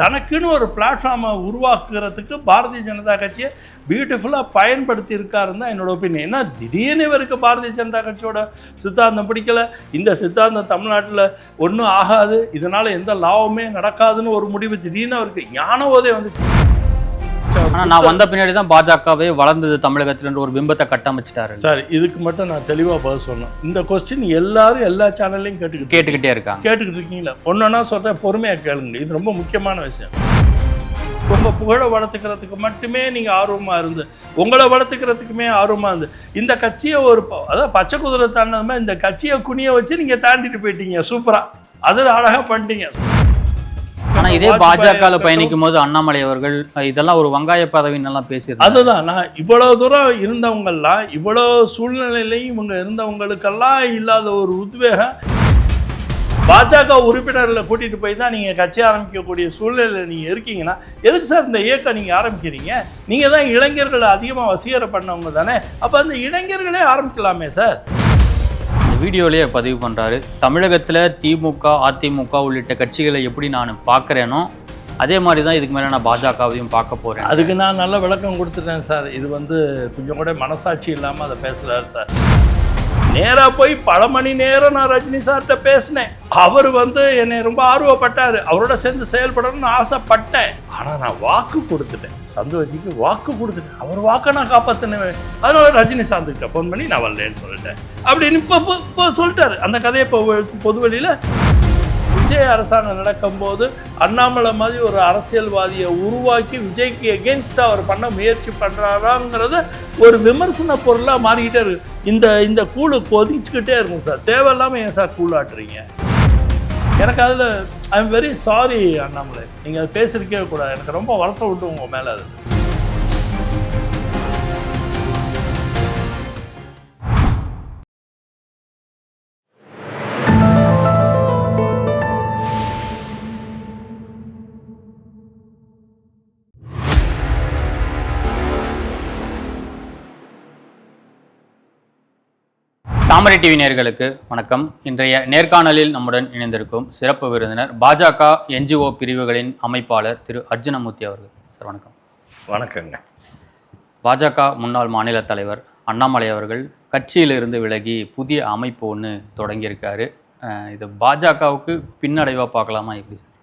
தனக்குன்னு ஒரு பிளாட்ஃபார்மை உருவாக்குறதுக்கு பாரதிய ஜனதா கட்சியை பியூட்டிஃபுல்லாக பயன்படுத்தி இருக்காருன்னு தான் என்னோட ஒப்பீனியன். ஏன்னா திடீர்னு இவருக்கு பாரதிய ஜனதா கட்சியோட சித்தாந்தம் பிடிக்கல, இந்த சித்தாந்தம் தமிழ்நாட்டில் ஒன்றும் ஆகாது, இதனால் எந்த லாபமே நடக்காதுன்னு ஒரு முடிவு திடீர்னு அவருக்கு ஞான உதயம் வந்துச்சு. ஆனால் நான் வந்த பின்னாடி தான் பாஜகவே வளர்ந்தது தமிழகத்தில் ஒரு பிம்பத்தை கட்டமைச்சிட்டாரு சார். இதுக்கு மட்டும் நான் தெளிவாக பதில் சொல்லணும். இந்த கொஸ்டின் எல்லாரும் எல்லா சேனல்லையும் கேட்டுக்கிட்டே இருக்காங்க. கேட்டுக்கிட்டு இருக்கீங்களா? ஒன்றுன்னா சொல்கிறேன், பொறுமையாக கேளுங்க. இது ரொம்ப முக்கியமான விஷயம். உங்கள் புகழை வளர்த்துக்கிறதுக்கு மட்டுமே நீங்கள் ஆர்வமாக இருந்து, உங்களை வளர்த்துக்கிறதுக்குமே ஆர்வமாக இருந்து இந்த கட்சியை அதாவது பச்சை குதிரை தாண்டது மாதிரி இந்த கட்சியை குனிய வச்சு நீங்கள் தாண்டிட்டு போயிட்டீங்க. சூப்பராக அதில் அழகாக பண்ணிட்டீங்க. ஆனால் இதே பாஜகவில் பயணிக்கும் போது அண்ணாமலை அவர்கள் இதெல்லாம் ஒரு வெங்காய பதவின்னு எல்லாம் பேசியிருந்தாங்க. அதுதான் நான் இவ்வளோ தூரம் இருந்தவங்கெல்லாம், இவ்வளோ சூழ்நிலையிலையும் இவங்க இருந்தவங்களுக்கெல்லாம் இல்லாத ஒரு உத்வேகம் பாஜக உறுப்பினர்களை கூட்டிகிட்டு போய் தான் நீங்கள் கட்சி ஆரம்பிக்கக்கூடிய சூழ்நிலையில் நீங்கள் இருக்கீங்கன்னா எதுக்கு சார் இந்த இயக்கம் நீங்கள் ஆரம்பிக்கிறீங்க? நீங்கள் தான் இளைஞர்களை அதிகமாக வசீகர பண்ணவங்க தானே. அப்போ அந்த இளைஞர்களே ஆரம்பிக்கலாமே சார். வீடியோலேயே பதிவு பண்ணுறாரு, தமிழகத்தில் திமுக அதிமுக உள்ளிட்ட கட்சிகளை எப்படி நான் பார்க்குறேனோ அதே மாதிரி தான் இதுக்கு மேலே நான் பாஜகவையும் பார்க்க போகிறேன். அதுக்கு நான் நல்ல விளக்கம் கொடுத்துட்டேன் சார். இது கொஞ்சம் கூட மனசாட்சி இல்லாமல் அதை பேசுகிறார் சார். நேராக போய் பல மணி நேரம் நான் ரஜினி சார்கிட்ட பேசினேன். அவர் என்னை ரொம்ப ஆர்வப்பட்டார், அவரோட சேர்ந்து செயல்படணும்னு ஆசைப்பட்டேன். ஆனால் நான் வாக்கு கொடுத்துட்டேன், சந்தோஷிக்கு வாக்கு கொடுத்துட்டேன். அவர் வாக்கை நான் காப்பாற்றினேன். அதனால ரஜினி சார்கிட்ட ஃபோன் பண்ணி நான் வரலேன்னு சொல்லிட்டேன் அப்படின்னு இப்போ சொல்லிட்டாரு. அந்த கதையை இப்போ பொது வெளியில் விஜய் அரசாங்கம் நடக்கும்போது அண்ணாமலை மாதிரி ஒரு அரசியல்வாதியை உருவாக்கி விஜய்க்கு எகென்ஸ்டாக அவர் பண்ண முயற்சி பண்ணுறாராங்கிறத ஒரு விமர்சன பொருளாக மாறிக்கிட்டே இருக்கு. இந்த கூழு கொதிச்சுக்கிட்டே இருக்கும் சார். தேவையில்லாமல் ஏன் சார் கூழாட்டுறீங்க? எனக்கு அதில் I am very sorry Annamalai, நீங்கள் அது பேசியிருக்கவே கூடாது. எனக்கு ரொம்ப வருத்தம் விட்டு உங்கள் மேலே அது. தாமரை டிவி நேயர்களுக்கு வணக்கம். இன்றைய நேர்காணலில் நம்முடன் இணைந்திருக்கும் சிறப்பு விருந்தினர் பாஜக என்ஜிஓ பிரிவுகளின் அமைப்பாளர் திரு அர்ஜுனமூர்த்தி அவர்கள். சார் வணக்கம். வணக்கங்க. பாஜக முன்னாள் மாநில தலைவர் அண்ணாமலை அவர்கள் கட்சியிலிருந்து விலகி புதிய அமைப்பு ஒன்று தொடங்கியிருக்காரு. இது பாஜகவுக்கு பின்னடைவாக பார்க்கலாமா எப்படி சார்?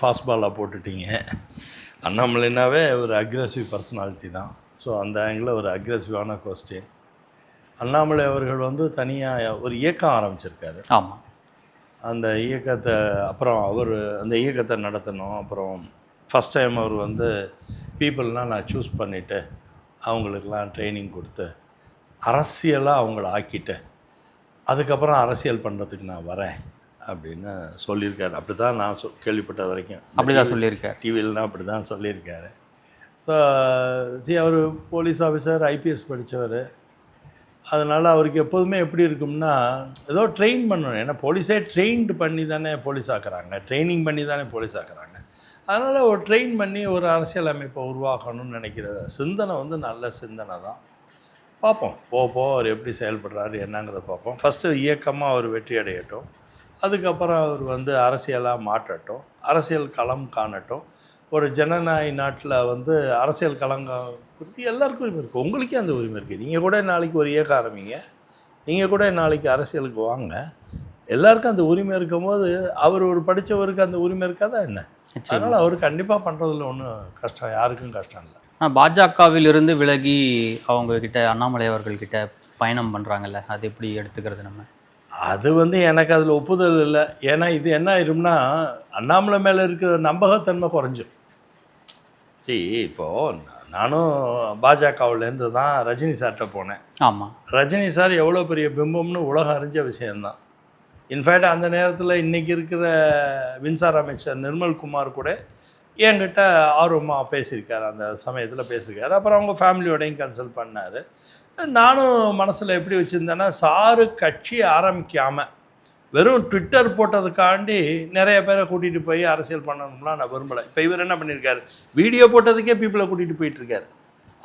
ஃபாஸ்ட் பாலாக போட்டுட்டீங்க. அண்ணாமலைனாவே ஒரு அக்ரெசிவ் பர்சனாலிட்டி தான். ஸோ அந்த ஆங்கிளில் ஒரு அக்ரெசிவான கொஸ்டின். அண்ணாமலை அவர்கள் தனியாக ஒரு இயக்கம் ஆரம்பிச்சிருக்காரு. ஆமாம். அந்த இயக்கத்தை அப்புறம் அவர் அந்த இயக்கத்தை நடத்தணும். அப்புறம் ஃபஸ்ட் டைம் அவர் பீப்புள்னால் நான் சூஸ் பண்ணிவிட்டு அவங்களுக்கெல்லாம் ட்ரைனிங் கொடுத்து அரசியலாக அவங்கள ஆக்கிட்டு அதுக்கப்புறம் அரசியல் பண்ணுறதுக்கு நான் வரேன் அப்படின்னு சொல்லியிருக்காரு. அப்படி தான் நான் கேள்விப்பட்ட வரைக்கும் அப்படி தான் சொல்லியிருக்காரு. டிவியில்னா அப்படி தான் சொல்லியிருக்காரு. ஸோ அவர் போலீஸ் ஆஃபீஸர், ஐபிஎஸ் படித்தவர். அதனால் அவருக்கு எப்போதுமே எப்படி இருக்கும்னா ஏதோ ட்ரெயின் பண்ணணும். ஏன்னா போலீஸே ட்ரெயின்டு பண்ணி தானே போலீஸ் ஆக்குறாங்க, ட்ரைனிங் பண்ணி தானே போலீஸ் ஆக்குறாங்க. அதனால் ஒரு ட்ரெயின் பண்ணி ஒரு அரசியல் அமைப்பை உருவாக்கணும்னு நினைக்கிற சிந்தனை நல்ல சிந்தனை தான். பார்ப்போம், போக அவர் எப்படி செயல்படுறாரு என்னங்கிறத பார்ப்போம். ஃபஸ்ட்டு இயக்கமாக அவர் வெற்றி அடையட்டும், அதுக்கப்புறம் அவர் அரசியலாக மாற்றட்டும், அரசியல் களம் காணட்டும். ஒரு ஜனநாயக நாட்டில் அரசியல் களங்க குறித்து எல்லாருக்கும் உரிமை இருக்குது. உங்களுக்கே அந்த உரிமை இருக்குது. நீங்கள் கூட நாளைக்கு ஒரு இயக்கம் ஆரம்பிங்க, நீங்கள் கூட நாளைக்கு அரசியலுக்கு வாங்க. எல்லாருக்கும் அந்த உரிமை இருக்கும் போது அவர் ஒரு படித்தவருக்கு அந்த உரிமை இருக்காதா என்ன? அதனால் அவர் கண்டிப்பாக பண்ணுறதுல ஒன்றும் கஷ்டம், யாருக்கும் கஷ்டம் இல்லை. பாஜகவில் இருந்து விலகி அவங்கக்கிட்ட அண்ணாமலை அவர்கள்கிட்ட பயணம் பண்ணுறாங்கல்ல, அது எப்படி எடுத்துக்கிறது நம்ம? அது எனக்கு அதில் ஒப்புதல் இல்லை. ஏன்னா இது என்ன ஆயிரும்னா அண்ணாமலை மேலே இருக்கிற நம்பகத்தன்மை குறைஞ்சிடும். இப்போது நானும் பாஜகவிலேருந்து தான் ரஜினி சார்கிட்ட போனேன். ஆமாம். ரஜினி சார் எவ்வளோ பெரிய பிம்பம்னு உலகம் அறிஞ்ச விஷயந்தான். இன்ஃபேக்ட் அந்த நேரத்தில் இன்றைக்கி இருக்கிற மின்சார அமைச்சர் நிர்மல்குமார் கூட என்கிட்ட ஆர்வமாக பேசியிருக்காரு, அந்த சமயத்தில் பேசியிருக்காரு. அப்புறம் அவங்க ஃபேமிலியோடையும் கன்சல்ட் பண்ணார். நானும் மனசில் எப்படி வச்சுருந்தேன்னா, சாரு கட்சி ஆரம்பிக்காமல் வெறும் ட்விட்டர் போட்டதுக்காண்டி நிறைய பேரை கூட்டிகிட்டு போய் அரசியல் பண்ணணும்லாம் நான் விரும்பலை. இப்போ இவர் என்ன பண்ணியிருக்காரு, வீடியோ போட்டதுக்கே பீப்புளை கூட்டிகிட்டு போயிட்டுருக்காரு.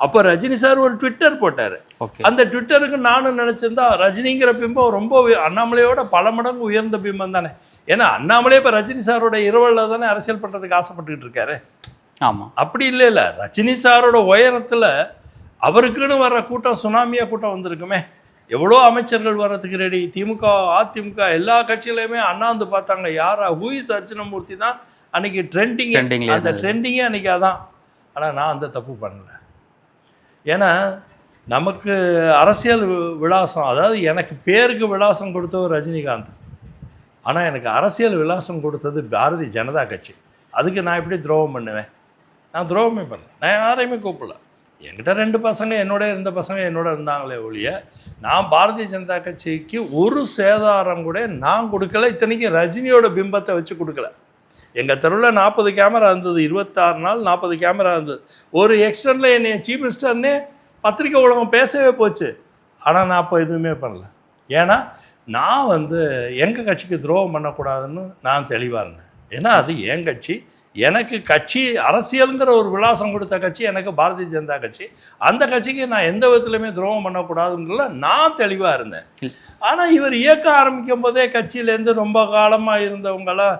அப்போ ரஜினி சார் ஒரு ட்விட்டர் போட்டார். ஓகே. அந்த ட்விட்டருக்கு நானும் நினச்சிருந்தா ரஜினிங்கிற பிம்பம் ரொம்ப அண்ணாமலையோட பல மடங்கு உயர்ந்த பிம்பம் தானே. ஏன்னா அண்ணாமலே இப்போ ரஜினி சாரோட இரவலில் தானே அரசியல் பண்ணுறதுக்கு ஆசைப்பட்டுக்கிட்டு இருக்காரு. ஆமாம். அப்படி இல்லை ரஜினி சாரோட உயரத்தில் அவருக்குன்னு வர்ற கூட்டம் சுனாமியாக கூட்டம் வந்திருக்குமே. எவ்வளோ அமைச்சர்கள் வர்றதுக்கு ரெடி. திமுக அதிமுக எல்லா கட்சியிலையுமே அண்ணாந்து பார்த்தாங்க. யாரா ஹூஇஸ் அர்ச்சனமூர்த்தி தான் அன்னைக்கு ட்ரெண்டிங். அந்த ட்ரெண்டிங்கே அன்றைக்கி அதான். ஆனால் நான் அந்த தப்பு பண்ணல. ஏன்னா நமக்கு அரசியல் விலாசம், அதாவது எனக்கு பேருக்கு விலாசம் கொடுத்தவர் ரஜினிகாந்த். ஆனால் எனக்கு அரசியல் விலாசம் கொடுத்தது பாரதிய ஜனதா கட்சி. அதுக்கு நான் எப்படி துரோகம் பண்ணுவேன்? நான் துரோகமே பண்ணேன். நான் யாரையுமே கூப்பிடல. என்கிட்ட 2 பசங்க என்னோட இருந்த பசங்க என்னோட இருந்தாங்களே ஒழிய நான் பாரதிய ஜனதா கட்சிக்கு ஒரு சேதாரம் கூட நான் கொடுக்கல. இத்தனைக்கு ரஜினியோட பிம்பத்தை வச்சு கொடுக்கல. எங்கள் தெருவில் 40 கேமரா இருந்தது. 26 நாள் 40 கேமரா இருந்தது. ஒரு எக்ஸ்டர்னில் என்னை சீஃப் மினிஸ்டர்னே பத்திரிக்கை உலகம் பேசவே போச்சு. ஆனால் நான் அப்போ எதுவுமே பண்ணல. ஏன்னா நான் எங்கள் கட்சிக்கு துரோகம் பண்ணக்கூடாதுன்னு நான் தெளிவாக இருந்தேன். ஏன்னா அது என் கட்சி. எனக்கு கட்சி அரசியலுங்கிற ஒரு விலாசம் கொடுத்த கட்சி எனக்கு பாரதிய ஜனதா கட்சி. அந்த கட்சிக்கு நான் எந்த விதத்துலையுமே துரோகம் பண்ணக்கூடாதுன்றதுல நான் தெளிவாக இருந்தேன். ஆனால் இவர் இயக்க ஆரம்பிக்கும் போதே கட்சியிலேருந்து ரொம்ப காலமாக இருந்தவங்களாம்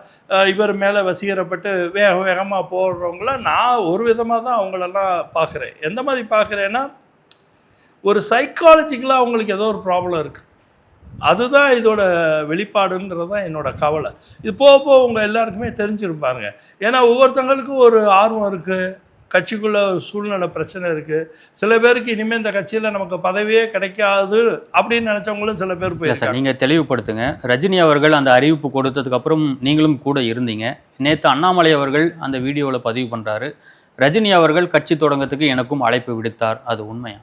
இவர் மேலே வசீகரப்பட்டு வேகமாக போடுறவங்கள நான் ஒரு விதமாக தான் அவங்களெல்லாம் பார்க்குறேன். எந்த மாதிரி பார்க்குறேன்னா, ஒரு சைக்காலஜிக்கலாக அவங்களுக்கு ஏதோ ஒரு ப்ராப்ளம் இருக்குது. அதுதான் இதோட வெளிப்பாடுங்கிறது தான் என்னோட கவலை. இது போக உங்கள் எல்லாருக்குமே தெரிஞ்சிருப்பாருங்க. ஏன்னா ஒவ்வொருத்தங்களுக்கும் ஒரு ஆர்வம் இருக்குது. கட்சிக்குள்ளே சூழ்நிலை பிரச்சனை இருக்குது. சில பேருக்கு இனிமேல் இந்த கட்சியில் நமக்கு பதவியே கிடைக்காது அப்படின்னு நினச்சவங்களும் சில பேர் போயிருக்காங்க. நீங்கள் தெளிவுபடுத்துங்க. ரஜினி அவர்கள் அந்த அறிவிப்பு கொடுத்ததுக்கப்புறம் நீங்களும் கூட இருந்தீங்க. நேற்று அண்ணாமலை அவர்கள் அந்த வீடியோவில் பதிவு பண்ணுறாரு, ரஜினி அவர்கள் கட்சி தொடங்கத்துக்கு எனக்கும் அழைப்பு விடுத்தார். அது உண்மையா?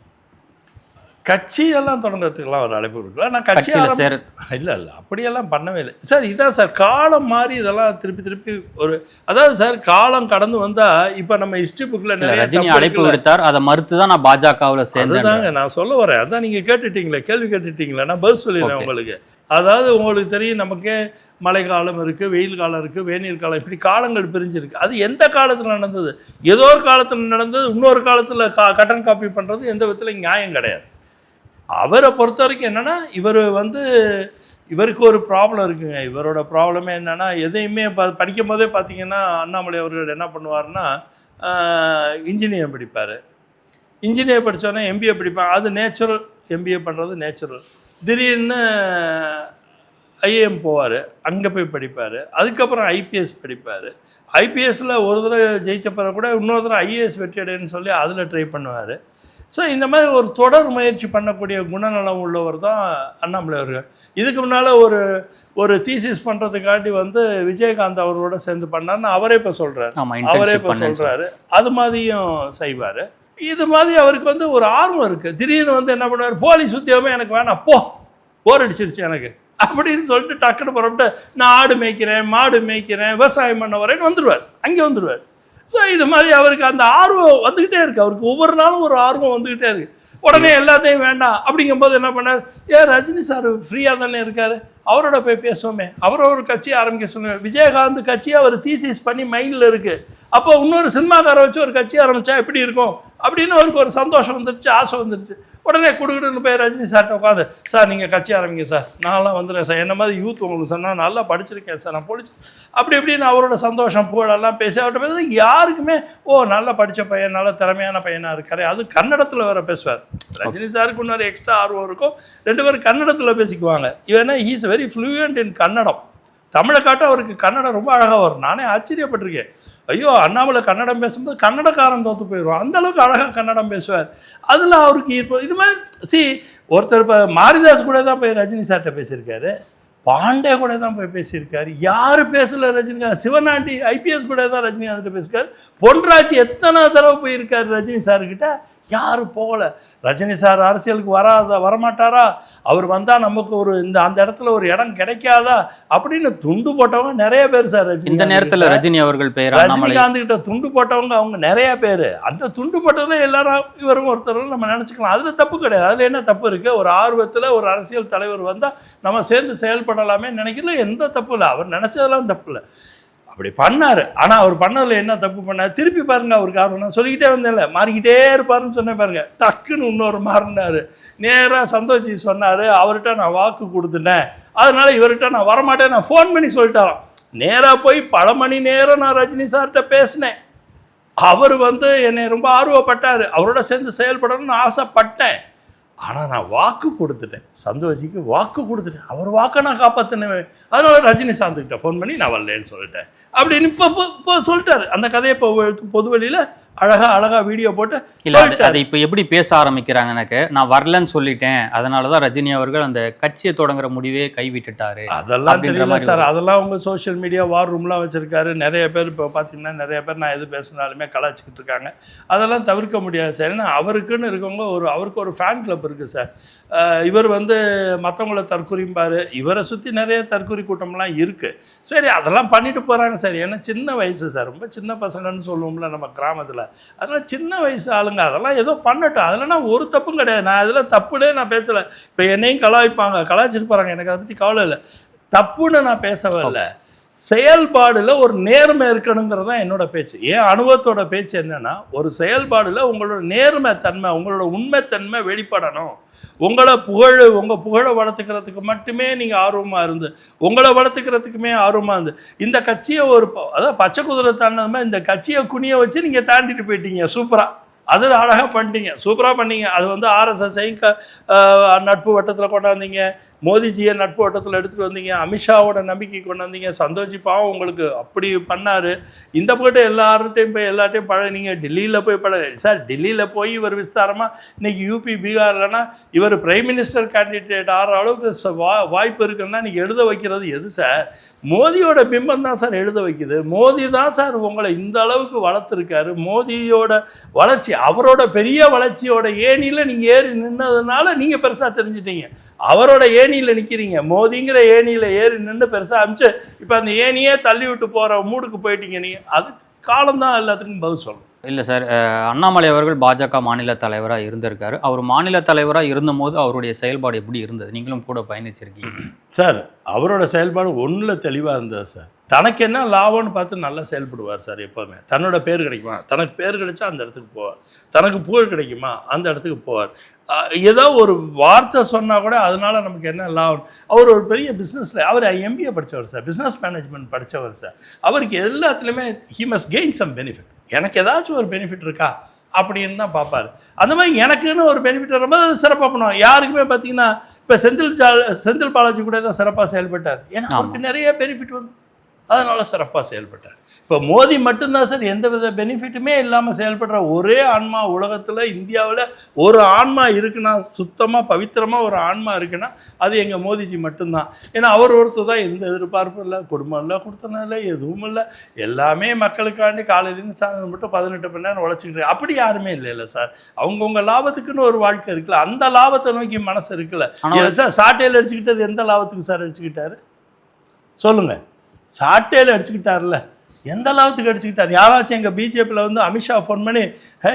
கட்சியெல்லாம் தொடங்கிறதுக்கெல்லாம் ஒரு அழைப்பு கொடுக்கல. நான் கட்சியில் சேர இல்லை அப்படியெல்லாம் பண்ணவே இல்லை சார். இதான் சார் காலம் மாறி இதெல்லாம் திருப்பி ஒரு, அதாவது சார் காலம் கடந்து வந்தால் இப்போ நம்ம ஹிஸ்ட்ரி புக்கில் நிறைய ரஜினி அழைப்பு விடுத்தார், அதை மறுத்து தான் நான் பாஜகவில் சேர்ந்தேன். அதுதாங்க நான் சொல்ல வரேன். அதான் நீங்கள் கேட்டுட்டீங்களே, கேள்வி கேட்டுட்டீங்களே, நான் பதில் சொல்லிடுறேன் உங்களுக்கு. அதாவது உங்களுக்கு தெரியும், நமக்கே மழை காலம் இருக்குது, வெயில் காலம் இருக்குது, வேநீர் காலம், இப்படி காலங்கள் பிரிஞ்சிருக்கு. அது எந்த காலத்தில் நடந்தது? ஏதோ ஒரு காலத்தில் நடந்தது. இன்னொரு காலத்தில் கட்டன் காப்பி பண்ணுறது எந்த விதத்தில் நியாயம் கிடையாது. அவரை பொறுத்த வரைக்கும் என்னென்னா, இவருக்கு ஒரு ப்ராப்ளம் இருக்குங்க. இவரோட ப்ராப்ளமே என்னென்னா, எதையுமே படிக்கும் போதே பார்த்தீங்கன்னா அண்ணாமலை அவர்கள் என்ன பண்ணுவார்னா, இன்ஜினியர் படிப்பார். இன்ஜினியர் படித்தோன்னே எம்பிஏ படிப்பார். அது நேச்சுரல். எம்பிஏ பண்ணுறது நேச்சுரல். திடீர்னு ஐஏஎம் போவார், அங்கே போய் படிப்பார். அதுக்கப்புறம் ஐபிஎஸ் படிப்பார். ஐபிஎஸ்சில் ஒரு தடவை ஜெயிச்ச பிறகு கூட இன்னொரு தடவை ஐஏஎஸ் வெற்றியடைன்னு சொல்லி அதில் ட்ரை பண்ணுவார். ஸோ இந்த மாதிரி ஒரு தொடர் முயற்சி பண்ணக்கூடிய குணநலம் உள்ளவர் தான் அண்ணாமலை அவர்கள். இதுக்கு முன்னால் ஒரு தீசிஸ் பண்ணுறதுக்காண்டி விஜயகாந்த் அவர்களோட சேர்ந்து பண்ணார்னு அவரே இப்போ சொல்கிறாரு. அது மாதிரியும் செய்வார். இது மாதிரி அவருக்கு ஒரு ஆர்வம் இருக்குது. திடீர்னு என்ன பண்ணுவார், போலீஸ் உத்தியோகமே எனக்கு வேணாம், போர் அடிச்சிருச்சு எனக்கு அப்படின்னு சொல்லிட்டு டக்குன்னு புறப்பட்டு நான் ஆடு மேய்க்கிறேன், மாடு மேய்க்கிறேன், விவசாயம் பண்ண வரேன்னு அங்கே வந்துடுவார். ஸோ இது மாதிரி அவருக்கு அந்த ஆர்வம் வந்துக்கிட்டே இருக்குது. அவருக்கு ஒவ்வொரு நாளும் ஒரு ஆர்வம் வந்துக்கிட்டே இருக்குது. உடனே எல்லாத்தையும் வேண்டாம் அப்படிங்கும்போது என்ன பண்ணார், ரஜினி சார் ஃப்ரீயாக தானே இருக்கார், அவரோட போய் பேசுவோமே, அவரை ஒரு கட்சியை ஆரம்பிக்க சொல்லுங்கள். விஜயகாந்த் கட்சியை அவர் தீசிஸ் பண்ணி மைண்டில் இருக்குது. அப்போ இன்னொரு சினிமாக்காரை வச்சு ஒரு கட்சி ஆரம்பித்தா எப்படி இருக்கும் அப்படின்னு அவருக்கு ஒரு சந்தோஷம் வந்துருச்சு, ஆசை வந்துருச்சு. உடனே கொடுக்குன்னு போய் ரஜினி சார்ட்ட உட்காந்து, சார் நீங்கள் கட்சி ஆரம்பிங்க சார், நான்லாம் வந்துடுறேன் சார், என்ன மாதிரி யூத் உங்களுக்கு சார், நான் நல்லா படிச்சிருக்கேன் சார், நான் பொழிச்சு அப்படி இப்படின்னு அவரோட சந்தோஷம் புகழெல்லாம் பேசி அவர்கிட்ட பேசுறது யாருக்குமே நல்லா படித்த பையன், நல்ல திறமையான பையனாக இருக்காரு. அது கன்னடத்தில் வேறு பேசுவார். ரஜினி சாருக்கு இன்னொரு எக்ஸ்ட்ரா ஆர்வம் இருக்கும். 2 பேரும் கன்னடத்தில் பேசிக்குவாங்க. இவனா ஹீஸ் வெரி ஃப்ளூயண்ட் இன் கன்னடம். தமிழை காட்ட அவருக்கு கன்னடம் ரொம்ப அழகாக வரும். நானே ஆச்சரியப்பட்டிருக்கேன். ஐயோ, அண்ணாமலை கன்னடம் பேசும்போது கன்னடக்காரன் தோற்று போயிடுவோம், அந்தளவுக்கு அழகாக கன்னடம் பேசுவார். அதில் அவருக்கு இப்போ இது மாதிரி ஒருத்தர் இப்போ மாரிதாஸ் கூட தான் போய் ரஜினி சார்கிட்ட பேசியிருக்காரு, பாண்டே கூட தான் போய் பேசியிருக்காரு. யார் பேசல ரஜினிகாந்த்? சிவனாண்டி ஐபிஎஸ் கூட தான் ரஜினிகாந்த் பேசியிருக்காரு. பொன்ராஜ் எத்தனை தடவை போயிருக்காரு ரஜினி சார்கிட்ட, யாரும் போகலை. ரஜினி சார் அரசியலுக்கு வரமாட்டாரா, அவர் வந்தால் நமக்கு அந்த இடத்துல ஒரு இடம் கிடைக்காதா அப்படின்னு துண்டு போட்டவங்க நிறைய பேர் சார். இந்த நேரத்தில் ரஜினி அவர்கள் ரஜினிகாந்த் கிட்ட துண்டு போட்டவங்க அவங்க நிறைய பேர். அந்த துண்டு போட்டதுல எல்லாரும் இவரும் ஒருத்தர் நம்ம நினச்சிக்கலாம். அதில் தப்பு கிடையாது. அதில் என்ன தப்பு இருக்குது? ஒரு ஆர்வத்தில் ஒரு அரசியல் தலைவர் வந்தால் நம்ம சேர்ந்து செயல்படலாமே நினைக்கல, எந்த தப்பு இல்லை. அவர் நினச்சதெல்லாம் தப்பு இல்லை. அப்படி பண்ணார். ஆனால் அவர் பண்ணதில் என்ன தப்பு பண்ணார், திருப்பி பாருங்க அவருக்கு ஆர்வம். நான் சொல்லிக்கிட்டே வந்தேன்ல, மாறிக்கிட்டே இருப்பாருன்னு சொன்னேன் பாருங்க, டக்குன்னு இன்னொரு மாறினார். நேராக சந்தோஷி சொன்னார், அவர்கிட்ட நான் வாக்கு கொடுத்துட்டேன், அதனால இவர்கிட்ட நான் வரமாட்டேன். நான் ஃபோன் பண்ணி சொல்லிட்டாராம். நேராக போய் பல மணி நேரம் நான் ரஜினி சார்கிட்ட பேசினேன். அவர் என்னை ரொம்ப ஆர்வப்பட்டார், அவரோட சேர்ந்து செயல்படணும்னு ஆசைப்பட்டேன். ஆனால் நான் வாக்கு கொடுத்துட்டேன், சந்தோஷிக்கு வாக்கு கொடுத்துட்டேன். அவர் வாக்கை நான் காப்பாற்றினேன். அதனால ரஜினி சார்ந்துக்கிட்ட ஃபோன் பண்ணி நான் வரலேன்னு சொல்லிட்டேன் அப்படின்னு இப்போ சொல்லிட்டாரு. அந்த கதையை இப்போ பொதுவெளியில் அழகா வீடியோ போட்டு அதை இப்போ எப்படி பேச ஆரம்பிக்கிறாங்கன்னாக்க, நான் வரலன்னு சொல்லிட்டேன், அதனால தான் ரஜினி அவர்கள் அந்த கட்சியை தொடங்குற முடிவே கைவிட்டுட்டாரு. அதெல்லாம் தெரியல சார், அதெல்லாம் உங்க சோஷியல் மீடியா வார் ரூம்லாம் வச்சிருக்காரு. நிறைய பேர் இப்போ பார்த்தீங்கன்னா நிறைய பேர் நான் எது பேசினாலுமே கலாச்சிக்கிட்டு இருக்காங்க. அதெல்லாம் தவிர்க்க முடியாது சார். ஏன்னா அவருக்குன்னு இருக்கவங்க அவருக்கு ஒரு ஃபேன் கிளப் இருக்குது சார். இவர் மற்றவங்கள தற்கொலைம்பாரு, இவரை சுற்றி நிறைய தற்கொலை கூட்டம்லாம் இருக்குது. சரி, அதெல்லாம் பண்ணிட்டு போகிறாங்க சார். ஏன்னா சின்ன வயசு சார், ரொம்ப சின்ன பசங்கன்னு சொல்லுவோம்ல நம்ம கிராமத்தில். அதெல்லாம் சின்ன வயசு ஆளுங்க, அதெல்லாம் ஏதோ பண்ணட்டும், அதெல்லாம் ஒரு தப்பும் கிடையாது. நான் அதில் தப்புனே நான் பேசலை. இப்போ என்னையும் கலாய்ச்சிட்டு போகிறாங்க, எனக்கு அதை பற்றி கவலை இல்லை. தப்புன்னு நான் பேசவே இல்லை. செயல்பாடில் ஒரு நேர்மை இருக்கணுங்கிறது தான் என்னோட பேச்சு. ஏன் அனுபவத்தோட பேச்சு என்னன்னா, ஒரு செயல்பாடில் உங்களோட நேர்மை தன்மை, உங்களோட உண்மைத்தன்மை வெளிப்படணும். உங்கள் புகழை வளர்த்துக்கிறதுக்கு மட்டுமே நீங்கள் ஆர்வமாக இருந்து, உங்களை வளர்த்துக்கிறதுக்குமே ஆர்வமாக இருந்து, இந்த கட்சியை அதாவது பச்சை குதிரை தாண்டதுமே இந்த கட்சியை குனிய வச்சு நீங்கள் தாண்டிட்டு போயிட்டீங்க. சூப்பராக, அது அழகாக பண்ணிட்டீங்க, சூப்பராக பண்ணீங்க. அது ஆர்எஸ்எஸ்ஐயும் நட்பு வட்டத்தில் கொண்டாந்தீங்க, மோதிஜியை நட்பு வட்டத்தில் எடுத்துகிட்டு வந்தீங்க, அமித்ஷாவோட நம்பிக்கை கொண்டாந்தீங்க. சந்தோஷி பாவம் உங்களுக்கு அப்படி பண்ணார். இந்த போய்ட்டு எல்லார்ட்டையும் பழகினீங்க. டெல்லியில் போய் சார், டெல்லியில் போய் இவர் விஸ்தாரமாக இன்றைக்கி யூபி பீகார்லனா இவர் பிரைம் மினிஸ்டர் கேண்டிடேட் ஆகிற அளவுக்கு வாய்ப்பு இருக்குன்னா நீங்கள் எழுத வைக்கிறது எது சார்? மோதியோட பிம்பம் தான் சார் எழுத வைக்குது. மோதி தான் சார் உங்களை இந்த அளவுக்கு வளர்த்துருக்காரு. மோதியோட வளர்ச்சி, அவரோட பெரிய வளர்ச்சியோட ஏணியில் நீங்கள் ஏறி நின்னதுனால நீங்கள் பெருசாக தெரிஞ்சிட்டீங்க. அவரோட ஏணியில் நிற்கிறீங்க, மோதிங்கிற ஏணியில் ஏறி நின்று பெருசாக அமிச்சு இப்போ அந்த ஏணியே தள்ளி விட்டு போகிற மூடுக்கு போயிட்டீங்க நீங்கள். அது காலம்தான் எல்லாத்துக்கும் பதில் சொல்லணும். இல்லை சார், அண்ணாமலை அவர்கள் பாஜக மாநில தலைவராக இருந்திருக்காரு. அவர் மாநில தலைவராக இருந்தபோது அவருடைய செயல்பாடு எப்படி இருந்தது? நீங்களும் கூட பயணிச்சிருக்கீங்க சார். அவரோட செயல்பாடு ஒன்றில் தெளிவாக இருந்தது சார். தனக்கு என்ன லாபம்னு பார்த்து நல்லா செயல்படுவார் சார். எப்போவுமே தன்னோட பேர் கிடைக்குமா, தனக்கு பேர் கிடைச்சா அந்த இடத்துக்கு போவார். தனக்கு புகழ் கிடைக்குமா அந்த இடத்துக்கு போவார். ஏதோ ஒரு வார்த்தை சொன்னால் கூட அதனால நமக்கு என்ன லாபம். அவர் ஒரு பெரிய பிஸ்னஸில், அவர் எம்பிஏ படித்தவர் சார், பிஸ்னஸ் மேனேஜ்மெண்ட் படித்தவர் சார். அவருக்கு எல்லாத்துலேயுமே he must gain some benefit. எனக்கு ஏதாச்சும் ஒரு பெனிஃபிட் இருக்கா அப்படின்னு தான் பார்ப்பார். அந்த மாதிரி எனக்குன்னு ஒரு பெனிஃபிட் வரும்போது அது சிறப்பாக பண்ணுவாங்க. யாருக்குமே பார்த்தீங்கன்னா இப்போ செந்தில் பாலாஜி கூட தான் சிறப்பாக செயல்பட்டார். ஏன்னா அவருக்கு நிறைய பெனிஃபிட் வந்து அதனால சிறப்பாக செயல்பட்டார். இப்போ மோடி மட்டும்தான் சார் எந்த வித பெனிஃபிட்டுமே இல்லாமல் செயல்படுற ஒரே ஆன்மா உலகத்தில், இந்தியாவில் ஒரு ஆன்மா இருக்குன்னா, சுத்தமாக பவித்திரமாக ஒரு ஆன்மா இருக்குன்னா அது எங்கள் மோடிஜி மட்டும்தான். ஏன்னா அவர் ஒருத்தர் தான், எந்த எதிர்பார்ப்பும் இல்லை, குடும்பம் இல்லை, கொடுத்தனும் இல்லை, எதுவும் இல்லை. எல்லாமே மக்களுக்காண்டி காலையிலேருந்து சாயந்தரம் மட்டும் 18 மணி நேரம் உழைச்சிக்கிட்டு. அப்படி யாருமே இல்லை சார். அவங்கவுங்க லாபத்துக்குன்னு ஒரு வாழ்க்கை இருக்குல்ல, அந்த லாபத்தை நோக்கி மனசு இருக்குல்ல. சார் சாட்டையில் அடிச்சுக்கிட்டது எந்த லாபத்துக்கு சார் அடிச்சுக்கிட்டாரு சொல்லுங்கள்? சாட்டையில் அடிச்சுக்கிட்டார்ல, எந்த லாபத்துக்கு அடிச்சுக்கிட்டார்? யாராச்சும் எங்கள் பிஜேபியில் அமித்ஷா ஃபோன் பண்ணி, hey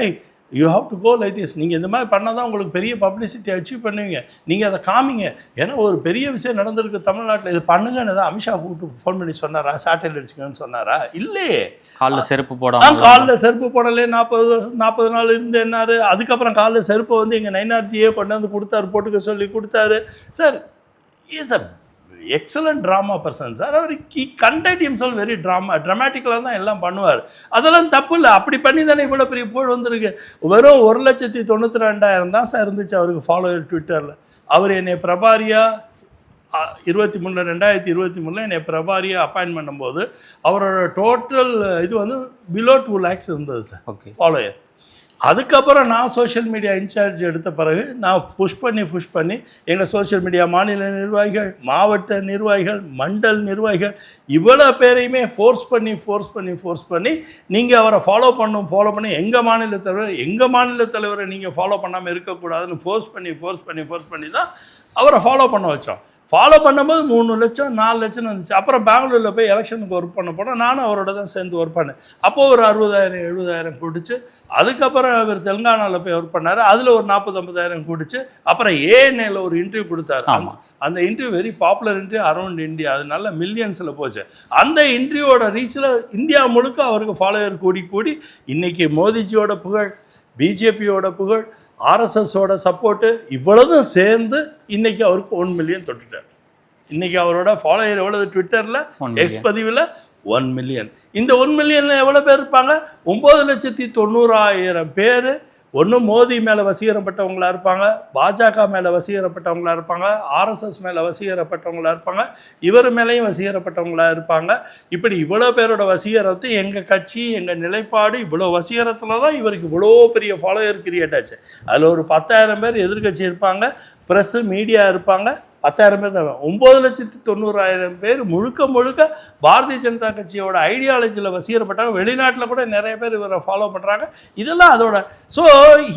you have to go like this, நீங்கள் இந்த மாதிரி பண்ணால் தான் உங்களுக்கு பெரிய பப்ளிசிட்டி அச்சீவ் பண்ணுவீங்க, நீங்கள் அதை காமிங்க, ஏன்னா ஒரு பெரிய விஷயம் நடந்திருக்கு தமிழ்நாட்டில், இது பண்ணுங்கன்னு தான் அமித்ஷா கூப்பிட்டு ஃபோன் பண்ணி சொன்னாரா? சாட்டையில் அடிச்சுக்கன்னு சொன்னாரா? இல்லையே. காலில் செருப்பு போடாமல், காலில் செருப்பு போடலே 40 நாள் இருந்து என்னாரு. அதுக்கப்புறம் காலில் செருப்பை எங்கள் நைனார்ஜியே கொண்டு வந்து கொடுத்தாரு, போட்டுக்க சொல்லி கொடுத்தாரு sir. Is a excellent drama person sir. அவர் கண்டக்ட் ஹிம்செல்ஃப் வெரி ட்ராமாட்டிக்கலாக தான் எல்லாம் பண்ணுவார். அதெல்லாம் தப்பு இல்லை. அப்படி பண்ணி தானே இவ்வளோ பெரிய புகழ் வந்திருக்கு. வெறும் 1,92,000 தான் சார் இருந்துச்சு அவருக்கு ஃபாலோவர் ட்விட்டரில். அவர் என்னை பிரபாரியாக 2023 என்னை பிரபாரியாக அப்பாயின்ட் பண்ணும்போது அவரோட டோட்டல் இது பிலோ 2 lakhs இருந்தது சார். Okay, follower. அதுக்கப்புறம் நான் சோஷியல் மீடியா இன்சார்ஜ் எடுத்த பிறகு நான் புஷ் பண்ணி எங்கள் சோஷியல் மீடியா மாநில நிர்வாகிகள், மாவட்ட நிர்வாகிகள், மண்டல் நிர்வாகிகள் இவ்வளோ பேரையுமே ஃபோர்ஸ் பண்ணி நீங்கள் அவரை ஃபாலோ பண்ணி எங்கள் மாநில தலைவரை நீங்கள் ஃபாலோ பண்ணாமல் இருக்கக்கூடாதுன்னு ஃபோர்ஸ் பண்ணி தான் அவரை ஃபாலோ பண்ண வச்சோம். ஃபாலோ பண்ணும்போது 3 லட்சம் 4 லட்சம் வந்துச்சு. அப்புறம் பெங்களூரில் போய் எலெக்ஷனுக்கு ஒர்க் பண்ண போனால் நானும் அவரோட தான் சேர்ந்து ஒர்க் பண்ணேன். அப்போது ஒரு 60,000 70,000 கூடிச்சு. அதுக்கப்புறம் அவர் தெலுங்கானாவில் போய் ஒர்க் பண்ணார். அதில் ஒரு 40-50,000 கூடிச்சு. அப்புறம் ஏஎன்ஏல ஒரு இன்டர்வியூ கொடுத்தாரு. அந்த interview very popular interview around India. அது நல்ல மில்லியன்ஸில் போச்சு. அந்த இன்டர்வியூவோட ரீச்சில் இந்தியா முழுக்க அவருக்கு ஃபாலோவர் கூடி இன்னைக்கு மோடிஜியோட புகழ், பிஜேபியோட புகழ், ஆர்எஸ்எஸோட சப்போர்ட்டு இவ்வளவும் சேர்ந்து இன்னைக்கு அவருக்கு 1 மில்லியன் தொட்டுட்டார். இன்னைக்கு அவரோட ஃபாலோயர் எவ்வளவு ட்விட்டரில் எக்ஸ் பதிவில் 1 மில்லியன். இந்த 1 மில்லியனில் எவ்வளோ பேர் இருப்பாங்க? 9,90,000 பேர் ஒன்று மோடி மேலே வசீகரப்பட்டவங்களா இருப்பாங்க, பாஜக மேலே வசீகரப்பட்டவங்களா இருப்பாங்க, ஆர்எஸ்எஸ் மேலே வசீகரப்பட்டவங்களா இருப்பாங்க, இவர் மேலேயும் வசீகரப்பட்டவங்களா இருப்பாங்க. இப்படி இவ்வளோ பேரோட வசீகரத்தை எங்கள் கட்சி எங்கள் நிலைப்பாடு இவ்வளோ வசீகரத்தில் தான் இவருக்கு இவ்வளோ பெரிய ஃபாலோயர் கிரியேட் ஆச்சு. அதில் ஒரு 10,000 பேர் எதிர்கட்சி இருப்பாங்க, ப்ரெஸ்ஸு மீடியா இருப்பாங்க. 10,000 பேர் தான். 9,90,000 பேர் முழுக்க பாரதிய ஜனதா கட்சியோட ஐடியாலஜியில் வசீகரப்பட்டாங்க. வெளிநாட்டில் கூட நிறைய பேர் இவரை ஃபாலோ பண்ணுறாங்க. இதெல்லாம் அதோட. So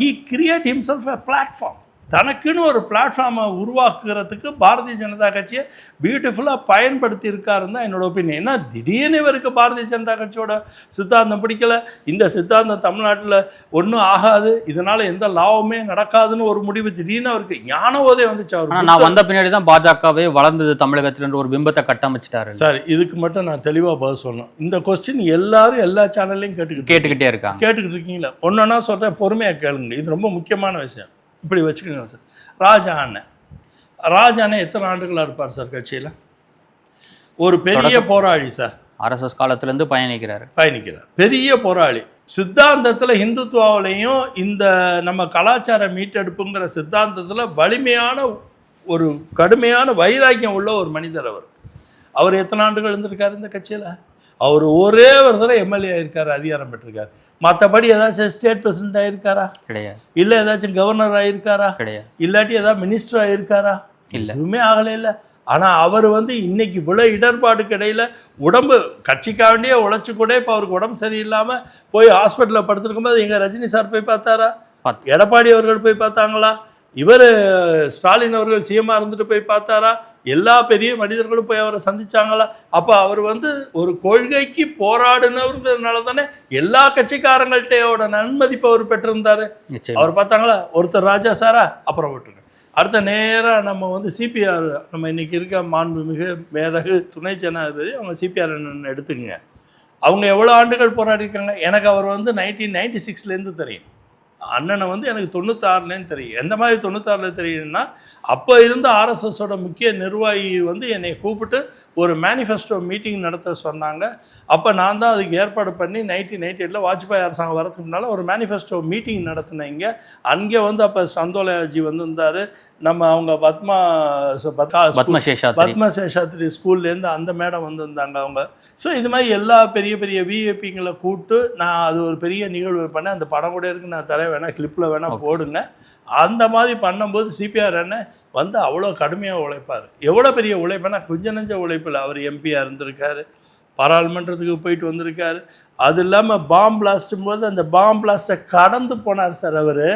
he create himself a platform. தனக்குன்னு ஒரு பிளாட்ஃபார்மை உருவாக்குறதுக்கு பாரதிய ஜனதா கட்சியை பியூட்டிஃபுல்லாக பயன்படுத்தி இருக்காருன்னு தான் என்னோட ஒப்பீனியன். ஏன்னா திடீர்னு இவருக்கு பாரதிய ஜனதா கட்சியோட சித்தாந்தம் பிடிக்கல, இந்த சித்தாந்தம் தமிழ்நாட்டில் ஒன்றும் ஆகாது, இதனால் எந்த லாபமே நடக்காதுன்னு ஒரு முடிவு திடீர்னு அவருக்கு ஞானவோதே வந்துச்சு. அவர் நான் வந்த பின்னாடி தான் பாஜகவே வளர்ந்தது தமிழகத்தில் ஒரு பிம்பத்தை கட்டமைச்சிட்டாரு. சார் இதுக்கு மட்டும் நான் தெளிவாக பதில் சொல்லணும். இந்த கொஸ்டின் எல்லாரும் எல்லா சேனல்லையும் கேட்டுக்கிட்டே இருக்காங்க. கேட்டுக்கிட்டு இருக்கீங்களா? ஒன்றுன்னா சொல்கிறேன், பொறுமையாக கேளுங்க. இது ரொம்ப முக்கியமான விஷயம். இப்படி வச்சுக்கோங்க சார். ராஜா அண்ணன் எத்தனை ஆண்டுகளாக இருப்பார் சார் கட்சியில்? ஒரு பெரிய போராளி சார். ஆர்எஸ்எஸ் காலத்திலேருந்து பயணிக்கிறார். பெரிய போராளி. சித்தாந்தத்தில் ஹிந்துத்துவாவிலையும் இந்த நம்ம கலாச்சார மீட்டெடுப்புங்கிற சித்தாந்தத்தில் வலிமையான ஒரு கடுமையான வைராக்கியம் உள்ள ஒரு மனிதர் அவர் எத்தனை ஆண்டுகள் இருந்திருக்காரு இந்த கட்சியில்? அவர் ஒரே ஒரு தடவை எம்எல்ஏ ஆயிருக்காரு, அதிகாரம் பெற்றிருக்காரு. மற்றபடி ஏதாச்சும் ஸ்டேட் பிரசிடென்ட் ஆயிருக்காரா? கிடையாது. இல்லை ஏதாச்சும் கவர்னர் ஆயிருக்காரா? கிடையாது. இல்லாட்டி ஏதாவது மினிஸ்டர் ஆயிருக்காரா? எதுவுமே ஆகலை. இல்லை. ஆனால் அவர் இன்னைக்கு இவ்வளோ இடர்பாடுக்கு இடையில் உடம்பு கட்சிக்காண்டியே உழைச்சி கூட இப்போ அவருக்கு உடம்பு சரியில்லாமல் போய் ஹாஸ்பிட்டலில் படுத்துருக்கும்போது எங்கள் ரஜினி சார் போய் பார்த்தாரா? எடப்பாடி அவர்கள் போய் பார்த்தாங்களா? இவர் ஸ்டாலின் அவர்கள் சிஎம்மாக இருந்துட்டு போய் பார்த்தாரா? எல்லா பெரிய மனிதர்களும் போய் அவரை சந்திச்சாங்களா? அப்போ அவர் ஒரு கொள்கைக்கு போராடினவருங்கிறதுனால தானே எல்லா கட்சிக்காரங்கள்ட்டையோட நன்மதிப்பு அவர் பெற்றிருந்தாரு. அவர் பார்த்தாங்களா? ஒருத்தர் ராஜா சாரா? அப்புறம் விட்டுருங்க. அடுத்த நேராக நம்ம சிபிஆர், நம்ம இன்னைக்கு இருக்க மாண்புமிகு மேதகு துணை ஜனாதிபதி, அவங்க சிபிஆர் எடுத்துக்கங்க. அவங்க எவ்வளோ ஆண்டுகள் போராடிருக்காங்க? எனக்கு அவர் 1996லேருந்து தெரியும். அண்ணனை எனக்கு 96லேருந்து தெரியும். எந்த மாதிரி 96ல தெரியும்னா, அப்போ இருந்த ஆர்எஸ்எஸோட முக்கிய நிர்வாகி என்னை கூப்பிட்டு ஒரு மேனிஃபெஸ்டோ மீட்டிங் நடத்த சொன்னாங்க. அப்போ நான் தான் அதுக்கு ஏற்பாடு பண்ணி 1998ல் வாஜ்பாய் அரசாங்கம் வரதுக்கு முன்னால் ஒரு மேனிஃபெஸ்டோ மீட்டிங் நடத்தினேங்க. அங்கே அப்போ சந்தோலஜி இருந்தார். நம்ம அவங்க பத்மசேஷாத்ரி ஸ்கூல்லேருந்து அந்த மேடம் வந்திருந்தாங்க அவங்க. ஸோ இது மாதிரி எல்லா பெரிய பெரிய விஐபிங்களை கூப்பிட்டு நான் அது ஒரு பெரிய நிகழ்வு பண்ணேன். அந்த படம் கூட இருக்கு, நான் தர வேணா கிளிப்பில் வேணால் போடுங்க. அந்த மாதிரி பண்ணும்போது சிபிஆர் அண்ணன் அவ்வளோ கடுமையாக உழைப்பார். எவ்வளோ பெரிய உழைப்புனா கொஞ்சம் நெஞ்ச உழைப்பில். அவர் எம்பியாக இருந்திருக்காரு, பாராளுமன்றத்துக்கு போயிட்டு வந்திருக்காரு. அது இல்லாமல் பாம் பிளாஸ்டும் போது அந்த பாம் பிளாஸ்ட்டை கடந்து போனார் சார். அவர்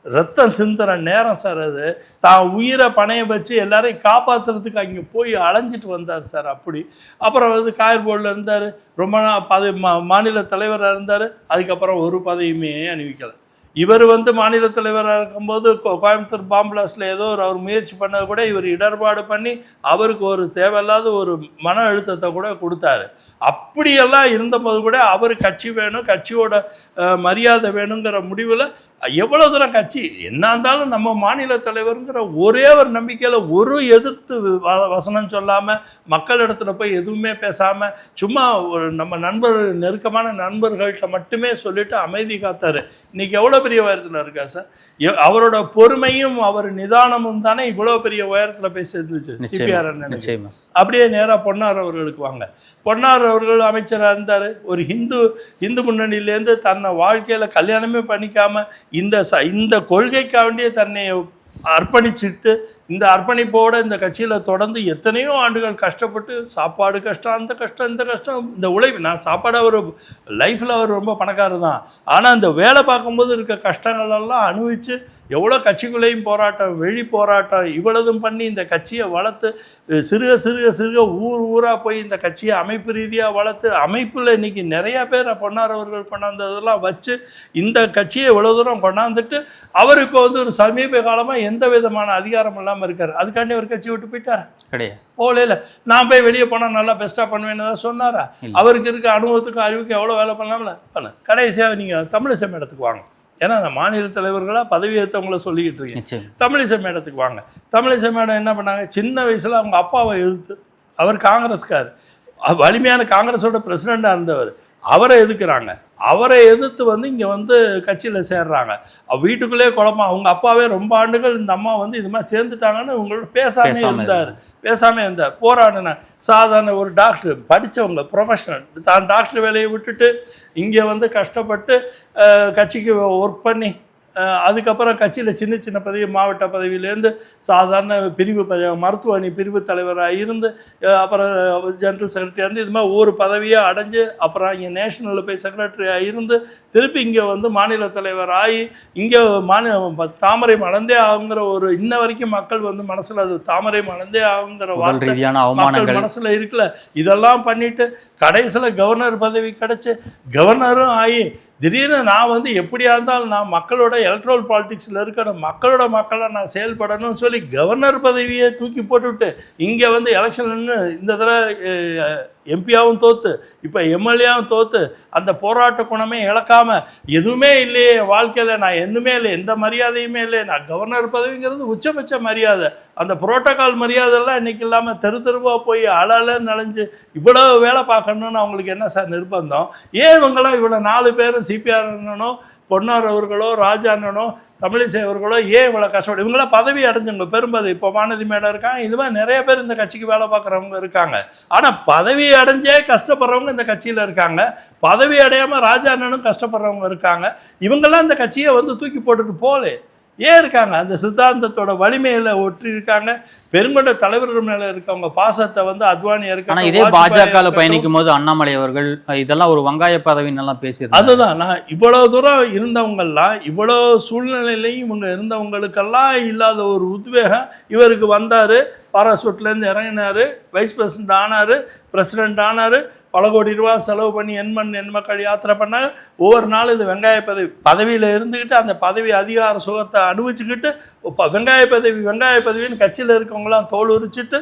ரத்தம் சிந்துற நேரம் சார். அது தான் உயிரை பணைய வச்சு எல்லாரையும் காப்பாற்றுறதுக்கு அங்கே போய் அலைஞ்சிட்டு வந்தார் சார். அப்படி அப்புறம் காயர் போர்டில் இருந்தார். ரொம்ப நாள் மாநில தலைவராக இருந்தார். அதுக்கப்புறம் ஒரு பதவியுமே அணிவிக்கலை. இவர் மாநில தலைவராக இருக்கும்போது கோயம்புத்தூர் பாம்பிளாஸ்டில் ஏதோ அவர் முயற்சி பண்ணது கூட இவர் இடர்பாடு பண்ணி அவருக்கு ஒரு தேவையில்லாத ஒரு மன அழுத்தத்தை கூட கொடுத்தாரு. அப்படியெல்லாம் இருந்தபோது கூட அவர் கட்சி வேணும், கட்சியோட மரியாதை வேணுங்கிற முடிவில் எவ்வளோ தூரம் கட்சி என்ன இருந்தாலும் நம்ம மாநில தலைவருங்கிற ஒரே ஒரு நம்பிக்கையில் ஒரு எதிர்த்து வசனம் சொல்லாமல் மக்களிடத்துல போய் எதுவுமே பேசாமல் சும்மா நம்ம நெருக்கமான நண்பர்கள்ட்ட மட்டுமே சொல்லிட்டு அமைதி காத்தார். இன்னைக்கு எவ்வளோ பெரிய உயரத்தில் இருக்கார் சார். அவரோட பொறுமையும் அவர் நிதானமும் தானே இவ்வளோ பெரிய உயரத்தில் போய் சேர்ந்துச்சு சிபிஆர் அண்ணன். அப்படியே நேராக பொன்னார் அவர்களுக்கு வாங்க. பொன்னார் அவர்கள் அமைச்சராக இருந்தார். ஒரு இந்து முன்னணியிலேருந்து தன்னை வாழ்க்கையில் கல்யாணமே பண்ணிக்காமல் இந்த கொள்கைக்காக வேண்டிய தன்னை அர்ப்பணிச்சுட்டு இந்த அர்ப்பணிப்போடு இந்த கட்சியில் தொடர்ந்து எத்தனையோ ஆண்டுகள் கஷ்டப்பட்டு சாப்பாடு கஷ்டம், அந்த கஷ்டம், இந்த கஷ்டம், இந்த உழைப்பு. நான் சாப்பாடு அவர் லைஃப்பில் அவர் ரொம்ப பணக்காரர் தான், ஆனால் இந்த வேலை பார்க்கும்போது இருக்க கஷ்டங்களெல்லாம் அனுபவித்து எவ்வளோ கட்சிக்குள்ளேயும் போராட்டம், வெளி போராட்டம், இவ்வளவும் பண்ணி இந்த கட்சியை வளர்த்து சிறுக சிறுக சிறுக ஊராக போய் இந்த கட்சியை அமைப்பு ரீதியாக வளர்த்து அமைப்பில் இன்றைக்கி நிறையா பேர் பொன்னார் அவர்கள் கொண்டாந்ததெல்லாம் வச்சு இந்த கட்சியை இவ்வளோ தூரம் கொண்டாந்துட்டு அவர் இப்போ வந்து ஒரு சமீப காலமாக எந்த விதமான அதிகாரம் இல்லாமல் இருக்கார். அதுக்காண்டி ஒரு கட்சி விட்டு போயிட்டார் கிடையாது. போகல. நான் போய் வெளியே போனால் நல்லா பெஸ்ட்டாக பண்ணுவேன்னு தான் சொன்னாரா? அவருக்கு இருக்க அனுபவத்துக்கும் அறிவுக்கு எவ்வளோ வேலை பண்ணலாம்ல பண்ண. கடைசியாக நீங்கள் தமிழிசை மேடத்துக்கு வாங்க. ஏன்னா அந்த மாநில தலைவர்களாக பதவி ஏற்றவங்கள சொல்லிக்கிட்டு இருக்கீங்க. தமிழிசை மேடத்துக்கு வாங்க. தமிழிசை மேடம் என்ன பண்ணாங்க? சின்ன வயசில் அவங்க அப்பாவை எதிர்த்து, அவர் காங்கிரஸ்கார், வலிமையான காங்கிரஸோட பிரசிடெண்ட்டாக இருந்தவர், அவரை எதிர்க்கிறாங்க. அவரை எதிர்த்து வந்து இங்கே வந்து கட்சியில் சேர்றாங்க. வீட்டுக்குள்ளேயே குழப்பம். அவங்க அப்பாவே ரொம்ப ஆண்டுகள் இந்த அம்மா வந்து இது மாதிரி சேர்ந்துட்டாங்கன்னு உங்களோட பேசாமே இருந்தார். போராடின சாதாரண ஒரு டாக்டர், படித்தவங்க, ப்ரொஃபஷனல், தான் டாக்டர் வேலையை விட்டுட்டு இங்கே வந்து கஷ்டப்பட்டு கட்சிக்கு ஒர்க் பண்ணி அதுக்கப்புறம் கட்சியில் சின்ன சின்ன பதவி, மாவட்ட பதவியிலேருந்து சாதாரண பிரிவு மருத்துவ அணி பிரிவு தலைவராக இருந்து அப்புறம் ஜென்ரல் செக்ரட்டரியாக இருந்து இது மாதிரி ஒவ்வொரு பதவியாக அடைஞ்சு அப்புறம் இங்கே நேஷனலில் போய் செக்ரட்டரியாக இருந்து திருப்பி இங்கே வந்து மாநில தலைவர் ஆகி இங்கே தாமரை மலர்ந்தே ஆகுங்கிற ஒரு இன்ன வரைக்கும் மக்கள் வந்து மனசில் அது தாமரை மலர்ந்தே ஆகுங்கிற வார்த்தை மக்கள் மனசில் இருக்குல்ல. இதெல்லாம் பண்ணிட்டு கடைசியில் கவர்னர் பதவி கிடச்சி கவர்னரும் ஆகி திடீர்னு நான் வந்து எப்படியா இருந்தாலும் நான் மக்களோட எலக்ட்ரல் பாலிடிக்ஸில் இருக்கணும், மக்களாக நான் செயல்படணும்னு சொல்லி கவர்னர் பதவியை தூக்கி போட்டுவிட்டு இங்கே வந்து எலெக்ஷன் இந்த தடவை எம்பியாவும் தோற்று இப்போ எம்எல்ஏவும் தோற்று அந்த போராட்ட குணமே இழக்காமல் எதுவுமே இல்லையே வாழ்க்கையில், நான் என்னுமே இல்லை, எந்த மரியாதையுமே இல்லை, நான் கவர்னர் பதவிங்கிறது உச்சபட்ச மரியாதை, அந்த புரோட்டோகால் மரியாதைலாம் இன்றைக்கி இல்லாமல் தெருவாக போய் அழலன்னு நனைஞ்சு இவ்வளோ வேலை பார்க்கணுன்னு அவங்களுக்கு என்ன சார் நிர்பந்தம்? ஏன் இவங்களாம் இவ்வளோ 4 பேரும் சிபிஆர் அண்ணனோ பொன்னார் அவர்களோ ராஜா அண்ணனோ தமிழிசை அவர்களோ ஏன் இவ்வளோ கஷ்டப்படும்? இவங்களாம் பதவி அடைஞ்சவங்க, பெரும்பதவி. இப்போ வானதி மேடம் இருக்காங்க, இது மாதிரி நிறைய பேர் இந்த கட்சிக்கு வேலை பார்க்குறவங்க இருக்காங்க. ஆனால் பதவி அடைஞ்சே கஷ்டப்படுறவங்க இந்த கட்சியில் இருக்காங்க. பதவி அடையாமல் ராஜா அண்ணனும் கஷ்டப்படுறவங்க இருக்காங்க. இவங்கெல்லாம் இந்த கட்சியை வந்து தூக்கி போட்டுட்டு போலே ஏன் இருக்காங்க? அந்த சித்தாந்தத்தோட வலிமையில் ஒற்றி இருக்காங்க. பெருங்கொண்ட தலைவர்கள் மேலே இருக்கவங்க பாசத்தை வந்து அத்வானி இருக்காங்க. ஆனால் இதே பாஜக பயணிக்கும் போது அண்ணாமலை அவர்கள் இதெல்லாம் ஒரு வெங்காய பதவின்னு எல்லாம் பேசியிருக்காங்க. அதுதான் நான் இவ்வளோ தூரம் இருந்தவங்கெல்லாம் இவ்வளோ சூழ்நிலையிலையும் இவங்க இருந்தவங்களுக்கெல்லாம் இல்லாத ஒரு உத்வேகம் இவருக்கு வந்தார். பாராசூட்லேருந்து இறங்கினார், வைஸ் பிரசிடென்ட் ஆனார், பிரசிடென்ட் ஆனார், பல கோடி ரூபா செலவு பண்ணி எண்மக்கள் யாத்திரை பண்ணாங்க. ஒவ்வொரு நாளும் இது வெங்காய பதவியில் இருந்துக்கிட்டு அந்த பதவி அதிகார சுகத்தை அனுபவிச்சுக்கிட்டு வெங்காய பதவின்னு கட்சியில் இருக்கவங்களாம் தோல் உரிச்சிட்டு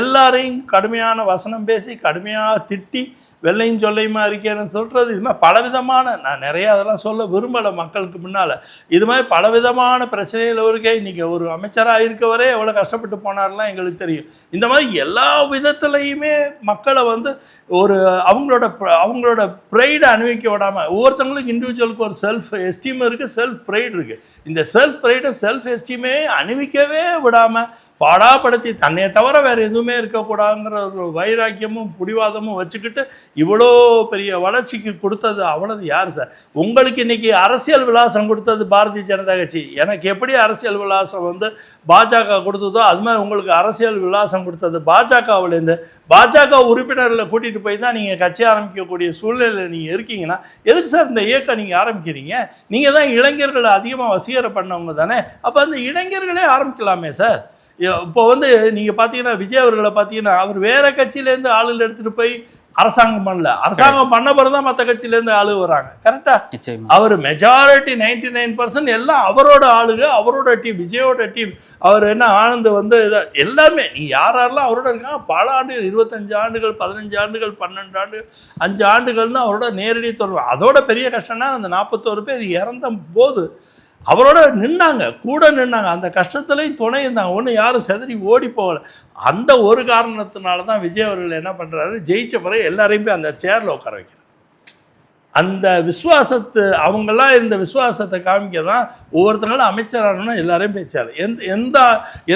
எல்லாரையும் கடுமையான வசனம் பேசி கடுமையாக திட்டி வெள்ளையும் சொல்லையுமா இருக்கேன்னு சொல்கிறது. இது மாதிரி பலவிதமான, நான் நிறையா அதெல்லாம் சொல்ல விரும்பலை மக்களுக்கு முன்னால், இது மாதிரி பலவிதமான பிரச்சனைகள் இருக்கே. இன்றைக்கி ஒரு அமைச்சராக இருக்கவரே எவ்வளோ கஷ்டப்பட்டு போனார்லாம் எங்களுக்கு தெரியும். இந்த மாதிரி எல்லா விதத்துலையுமே மக்களை வந்து ஒரு அவங்களோட ப்ரைடை அனுபவிக்க விடாமல், ஒவ்வொருத்தவங்களுக்கு இண்டிவிஜுவலுக்கு ஒரு செல்ஃப் எஸ்டீம் இருக்குது, செல்ஃப் ப்ரைடு இருக்குது. இந்த செல்ஃப் ப்ரைடை செல்ஃப் எஸ்டீமே அனுபவிக்கவே விடாமல் பாடாப்படுத்தி தன்னையை தவிர வேறு எதுவுமே இருக்கக்கூடாதுங்கிற ஒரு வைராக்கியமும் பிடிவாதமும் வச்சுக்கிட்டு இவ்வளோ பெரிய வளர்ச்சிக்கு கொடுத்தது அவ்வளவு யார் சார்? உங்களுக்கு இன்றைக்கி அரசியல் விலாசம் கொடுத்தது பாரதிய ஜனதா கட்சி. எனக்கு எப்படி அரசியல் விலாசம் வந்து பாஜக கொடுத்ததோ அது மாதிரி உங்களுக்கு அரசியல் விலாசம் கொடுத்தது பாஜகவிலேருந்து. பாஜக உறுப்பினர்களை கூட்டிகிட்டு போய் தான் நீங்கள் கட்சி ஆரம்பிக்கக்கூடிய சூழ்நிலையில் நீங்கள் இருக்கீங்கன்னா எதுக்கு சார் இந்த இயக்கம் நீங்கள் ஆரம்பிக்கிறீங்க? நீங்கள் தான் இளைஞர்களை அதிகமாக வசீகரம் பண்ணவங்க தானே. அப்போ அந்த இளைஞர்களே ஆரம்பிக்கலாமே சார். இப்போ வந்து நீங்கள் பார்த்தீங்கன்னா விஜய் அவர்களை பார்த்தீங்கன்னா அவர் வேறு கட்சியிலேருந்து ஆளுகள் எடுத்துகிட்டு போய் அரசாங்கம் பண்ணல, அரசாங்கம் பண்ண பிறகு தான் மற்ற கட்சியிலேருந்து ஆளு வராங்க. கரெக்டாக அவர் மெஜாரிட்டி 99% எல்லாம் அவரோட ஆளுங்க, அவரோட டீம், விஜயோட டீம். அவர் என்ன ஆனந்த் வந்து எல்லாருமே நீங்கள் யாரெல்லாம் அவரோட இருக்காங்க பல ஆண்டுகள், 25 ஆண்டுகள், 15 ஆண்டுகள், 12 ஆண்டுகள், 5 ஆண்டுகள்னு அவரோட நேரடி தொடர்பு. அதோட பெரிய கஷ்டம்னா அந்த 41 பேர் இறந்த போது அவரோட நின்னாங்க, கூட நின்னாங்க, அந்த கஷ்டத்துலையும் துணை இருந்தாங்க. ஒன்றும் யாரும் செதறி ஓடி போகலை. அந்த ஒரு காரணத்தினால தான் விஜய் அவர்கள் என்ன பண்ணுறாரு, ஜெயிச்ச பிறகு எல்லாரையும் போய் அந்த சேரில் உட்கார வைக்கிறார். அந்த விசுவாசத்து அவங்கெல்லாம் இந்த விசுவாசத்தை காமிக்க தான் ஒவ்வொருத்தங்களும் அமைச்சராகணும்னா எல்லாரையும் பேச்சார்.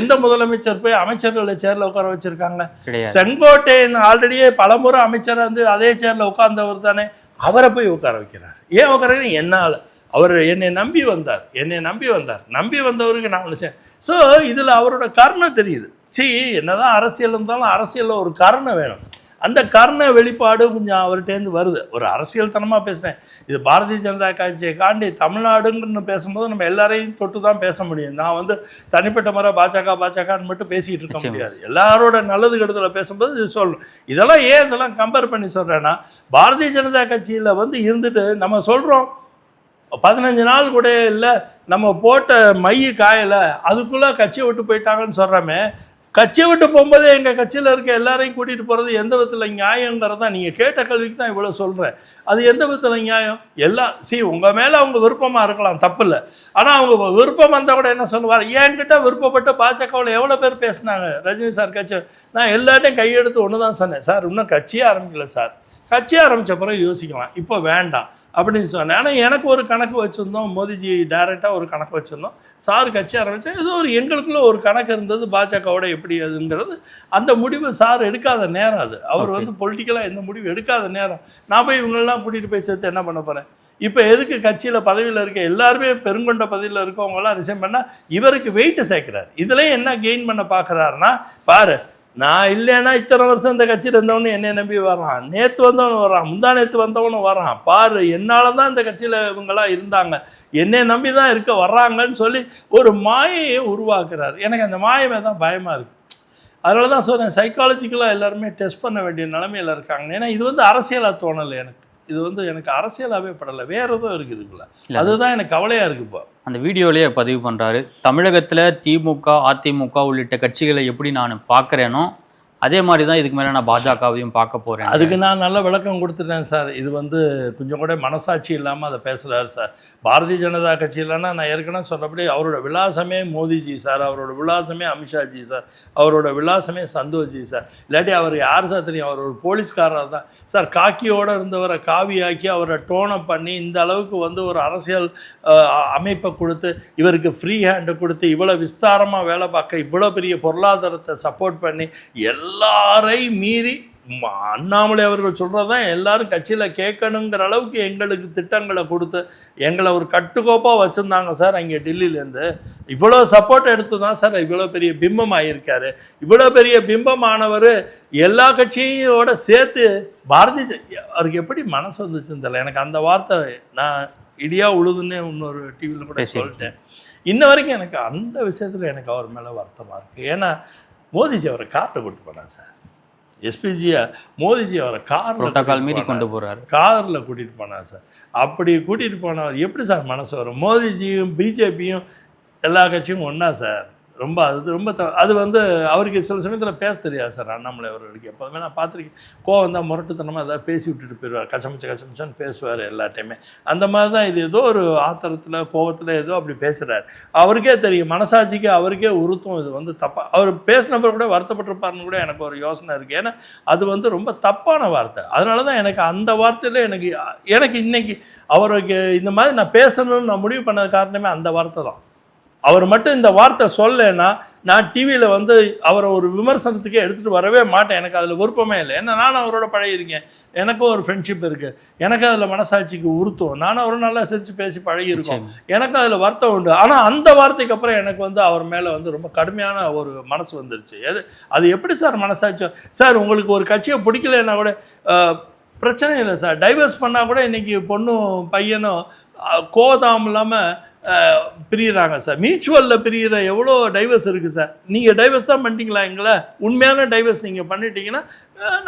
எந்த முதலமைச்சர் போய் அமைச்சர்களை சேரில் உட்கார வச்சுருக்காங்க? செங்கோட்டையன் ஆல்ரெடியே பலமுறை அமைச்சராக இருந்து அதே சேரில் உட்கார்ந்தவர் தானே, அவரை போய் உட்கார வைக்கிறார். ஏன் உட்கார? என்னால் அவர் என்னை நம்பி வந்தார், நம்பி வந்தவருக்கு நான் ஒன்று. ஸோ இதில் அவரோட கருணை தெரியுது. என்னதான் அரசியல் இருந்தாலும் அரசியலில் ஒரு கருணை வேணும். அந்த கருண வெளிப்பாடு கொஞ்சம் அவர்கிட்டேருந்து வருது. ஒரு அரசியல் தனமாக பேசுகிறேன். இது பாரதிய ஜனதா கட்சியை காண்டி தமிழ்நாடுன்னு பேசும்போது நம்ம எல்லாரையும் தொட்டு தான் பேச முடியும். நான் தனிப்பட்ட முறை பாஜகன்னு மட்டும் பேசிக்கிட்டு இருக்க முடியாது. எல்லாரோட நல்லது கெடுதலை பேசும்போது இது சொல்லணும். இதெல்லாம் கம்பேர் பண்ணி சொல்கிறேன்னா, பாரதிய ஜனதா கட்சியில் இருந்துட்டு நம்ம சொல்கிறோம் 15 நாள் கூட இல்லை, நம்ம போட்ட மைய காயலை, அதுக்குள்ளே கட்சியை விட்டு போயிட்டாங்கன்னு சொல்கிறோமே. கட்சியை விட்டு போகும்போதே எங்கள் கட்சியில் இருக்க எல்லாரையும் கூட்டிகிட்டு போகிறது எந்த விதத்தில் நியாயங்கிறதான் நீங்கள் கேட்ட கல்விக்கு தான் இவ்வளோ சொல்கிறேன். அது எந்த விதத்தில் நியாயம்? உங்கள் மேலே அவங்க விருப்பமாக இருக்கலாம், தப்பு இல்லை. ஆனால் அவங்க விருப்பம் வந்தால் கூட என்ன சொல்லுவார், என்கிட்ட விருப்பப்பட்டு பாஜகவில் எவ்வளோ பேர் பேசினாங்க. ரஜினி சார் கட்சி, நான் எல்லாட்டையும் கையெடுத்து ஒன்று தான் சொன்னேன், சார் இன்னும் கட்சியே ஆரம்பிக்கல சார், கட்சி ஆரம்பித்த பிறகு யோசிக்கலாம், இப்போ வேண்டாம் அப்படின்னு சொன்னேன். ஆனால் எனக்கு ஒரு கணக்கு வச்சுருந்தோம், மோடிஜி டைரெக்டாக ஒரு கணக்கு வச்சுருந்தோம். சார் கட்சி ஆரம்பித்தா ஏதோ எங்களுக்குள்ளே ஒரு கணக்கு இருந்தது, பாஜகவோட எப்படி அதுங்கிறது. அந்த முடிவு சார் எடுக்காத நேரம் அது. அவர் பொலிட்டிக்கலாக எந்த முடிவு எடுக்காத நேரம். நான் போய் இவங்களெல்லாம் கூட்டிகிட்டு போய் சேர்த்து என்ன பண்ண போகிறேன்? இப்போ எதுக்கு கட்சியில் பதவியில் இருக்க எல்லாருமே பெருங்கொண்ட பதவியில் இருக்கவங்களாம் ரிசைன் பண்ணால் இவருக்கு வெயிட்டு சேர்க்குறாரு. இதுலேயும் என்ன கெயின் பண்ண பார்க்குறாருன்னா, பாரு நான் இல்லைன்னா இத்தனை வருஷம் இந்த கட்சியில் இருந்தவனு என்னை நம்பி வரான், நேற்று வந்தவனு வரான், முந்தா நேற்று வந்தவனும் வரான், பாரு என்னால் தான் இந்த கட்சியில் இவங்களாம் இருந்தாங்க, என்னை நம்பி தான் வர்றாங்கன்னு சொல்லி ஒரு மாயையை உருவாக்குறாரு. எனக்கு அந்த மாயமே தான் பயமாக இருக்குது. அதனால தான் சொல்கிறேன், சைக்காலஜிக்கலாக எல்லாருமே டெஸ்ட் பண்ண வேண்டிய நிலைமையில் இருக்காங்க. ஏன்னா இது அரசியலாக தோணலை எனக்கு. இது எனக்கு அரசியலாகவே படலை, வேறு எதுவும் இருக்குது இதுக்குள்ள. அதுதான் எனக்கு கவலையாக இருக்குது. இப்போ அந்த வீடியோலேயே பதிவு பண்ணுறாரு, தமிழகத்தில் திமுக, அதிமுக உள்ளிட்ட கட்சிகளை எப்படி நான் பார்க்குறேனோ அதே மாதிரி தான் இதுக்கு மேலே நான் பாஜகவையும் பார்க்க போகிறேன். அதுக்கு நான் நல்ல விளக்கம் கொடுத்துட்டேன் சார். இது கொஞ்சம் கூட மனசாட்சி இல்லாமல் அதை பேசுகிறாரு சார். பாரதிய ஜனதா கட்சியிலன்னா நான் ஏற்கனவே சொன்னபடி அவரோட விலாசமே மோடிஜி சார், அவரோட விலாசமே அமித்ஷாஜி சார், அவரோட விலாசமே சந்தோஷ்ஜி சார். இல்லாட்டி அவர் யார் சார் தெரியும்? அவர் ஒரு போலீஸ்காரர் தான் சார். காக்கியோடு இருந்தவரை காவியாக்கி அவரை டோனப் பண்ணி இந்த அளவுக்கு ஒரு அரசியல் அமைப்பை கொடுத்து இவருக்கு ஃப்ரீ ஹேண்டு கொடுத்து இவ்வளோ விஸ்தாரமாக வேலை பார்க்க இவ்வளோ பெரிய பொருளாதாரத்தை சப்போர்ட் பண்ணி எல்லாரையும் மீறி அண்ணாமலை அவர்கள் சொல்கிறதான் எல்லாரும் கட்சியில் கேட்கணுங்கிற அளவுக்கு எங்களுக்கு திட்டங்களை கொடுத்து எங்களை ஒரு கட்டுக்கோப்பாக வச்சுருந்தாங்க சார். அங்கே டெல்லியிலேருந்து இவ்வளோ சப்போர்ட் எடுத்து தான் சார் இவ்வளோ பெரிய பிம்பம் ஆகியிருக்காரு. இவ்வளோ பெரிய பிம்பமானவர் எல்லா கட்சியோட சேர்த்து அவருக்கு எப்படி மனசு வந்துச்சுன்னு தெரியல. எனக்கு அந்த வார்த்தை நான் இடியா உழுதுன்னு இன்னொரு டிவியில் கூட சொல்லிட்டேன். இன்ன வரைக்கும் எனக்கு அந்த விஷயத்தில் எனக்கு அவர் மேலே வருத்தமாக இருக்குது. ஏன்னா மோடிஜி அவரை காரில் கூட்டிட்டு போனார் சார். எஸ்பிஜியை மோடிஜி அவரை காரில் மீறி கொண்டு போகிறார், காரில் கூட்டிகிட்டு போனார் சார். அப்படி கூட்டிகிட்டு போனவர் எப்படி சார் மனசு வரும்? மோடிஜியும் பிஜேபியும் எல்லா கட்சியும் ஒன்றா சார். ரொம்ப அது அவருக்கு சில சமயத்தில் பேச தெரியாது சார் அண்ணாமலை அவர்களுக்கு. எப்போதுமே நான் பார்த்துருக்கேன், கோவம் தான் முரட்டுத்தனமாக ஏதாவது பேசி விட்டுட்டு போயிடுவார், கச்சமிச்சான்னு பேசுவார் எல்லா டைமே. அந்த மாதிரி தான் இது ஏதோ ஒரு ஆத்திரத்தில் கோவத்தில் ஏதோ அப்படி பேசுகிறார். அவருக்கே தெரியும், மனசாட்சிக்கு அவருக்கே உறுத்தும் இது தப்பாக. அவர் பேசினப்பர் கூட வருத்தப்பட்டிருப்பாருன்னு கூட எனக்கு ஒரு யோசனை இருக்குது. ஏன்னா அது ரொம்ப தப்பான வார்த்தை. அதனால தான் எனக்கு அந்த வார்த்தையில் எனக்கு இன்னைக்கு அவருக்கு இந்த மாதிரி நான் பேசணும்னு நான் முடிவு பண்ணது காரணமே அந்த வார்த்தை தான். அவர் மட்டும் இந்த வார்த்தை சொல்லலைன்னா நான் டிவியில் அவரை ஒரு விமர்சனத்துக்கே எடுத்துகிட்டு வரவே மாட்டேன். எனக்கு அதில் விருப்பமே இல்லை. ஏன்னா நானும் அவரோட பழகியிருக்கேன், எனக்கும் ஒரு ஃப்ரெண்ட்ஷிப் இருக்குது, எனக்கு அதில் மனசாட்சிக்கு உறுத்தும், நானும் அவரும் நல்லா சிரித்து பேசி பழகியிருக்கோம், எனக்கு அதில் வருத்தம் உண்டு. ஆனால் அந்த வார்த்தைக்கு அப்புறம் எனக்கு அவர் மேலே ரொம்ப கடுமையான ஒரு மனசு வந்துருச்சு. அது எப்படி சார் மனசாட்சி சார்? உங்களுக்கு ஒரு கட்சியை பிடிக்கலன்னா கூட பிரச்சனை இல்லை சார், டைவர்ஸ் பண்ணால் கூட இன்றைக்கி பொண்ணும் பையனும் கோதாம் இல்லாமல் பிரிகிறாங்க சார். மியூச்சுவலில் பிரிகிற எவ்வளோ டைவர்ஸ் இருக்குது சார். நீங்கள் டைவர்ஸ் தான் பண்ணிட்டீங்களா? எங்களை உண்மையான டைவர்ஸ் நீங்கள் பண்ணிட்டீங்கன்னா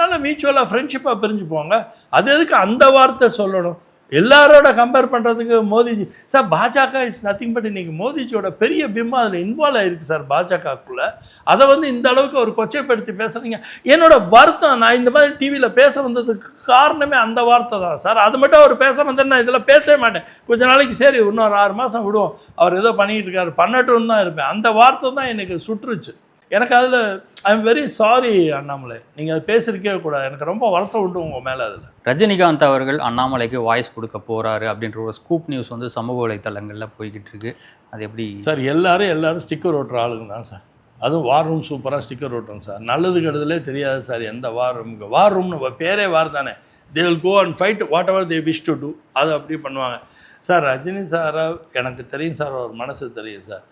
நல்லா மியூச்சுவலாக ஃப்ரெண்ட்ஷிப்பாக பிரிஞ்சு போங்க. அது எதுக்கு அந்த வார்த்தை சொல்லணும்? எல்லாரோட கம்பேர் பண்ணுறதுக்கு மோடிஜி சார், பாஜக இஸ் நத்திங் பட் இன்றைக்கி மோடிஜியோட பெரிய பிம்பம் அதில் இன்வால்வ் ஆகிருக்கு சார் பாஜகக்குள்ளே. அதை இந்த அளவுக்கு ஒரு கொச்சைப்படுத்தி பேசுகிறீங்க. என்னோட வருத்தம், நான் இந்த மாதிரி டிவியில் பேச வந்ததுக்கு காரணமே அந்த வார்த்தை தான் சார். அது மட்டும் அவர் பேச வந்தேன், நான் இதில் பேசவே மாட்டேன். கொஞ்ச நாளைக்கு சரி இன்னொரு 6 மாதம் விடுவோம், அவர் ஏதோ பண்ணிகிட்டு இருக்காரு, பண்ணட்டும்னு தான் இருப்பேன். அந்த வார்த்தை தான் எனக்கு சுற்றுச்சு. எனக்கு அதில் I am very sorry Annamalai, நீங்கள் அது பேசியிருக்கவே கூடாது. எனக்கு ரொம்ப வருத்தம் உண்டு உங்கள் மேலே. அதில் ரஜினிகாந்த் அவர்கள் அண்ணாமலைக்கு வாய்ஸ் கொடுக்க போகிறாரு அப்படின்ற ஒரு ஸ்கூப் நியூஸ் சமூக வலைத்தளங்களில் போய்கிட்டு இருக்கு. அது எப்படி சார்? எல்லாரும் ஸ்டிக்கர் ஓட்டுற ஆளுங்க தான் சார். அதுவும் வார் ரூம் சூப்பராக ஸ்டிக்கர் ஓட்டுறோம் சார். நல்லது கெடுதலே தெரியாது சார். எந்த வார் ரூம்னு பேரே வார் தானே. They will go and fight whatever they wish to do, அது அப்படி பண்ணுவாங்க சார். ரஜினி சாரை எனக்கு தெரியும் சார், அவர் மனசு தெரியும் சார்.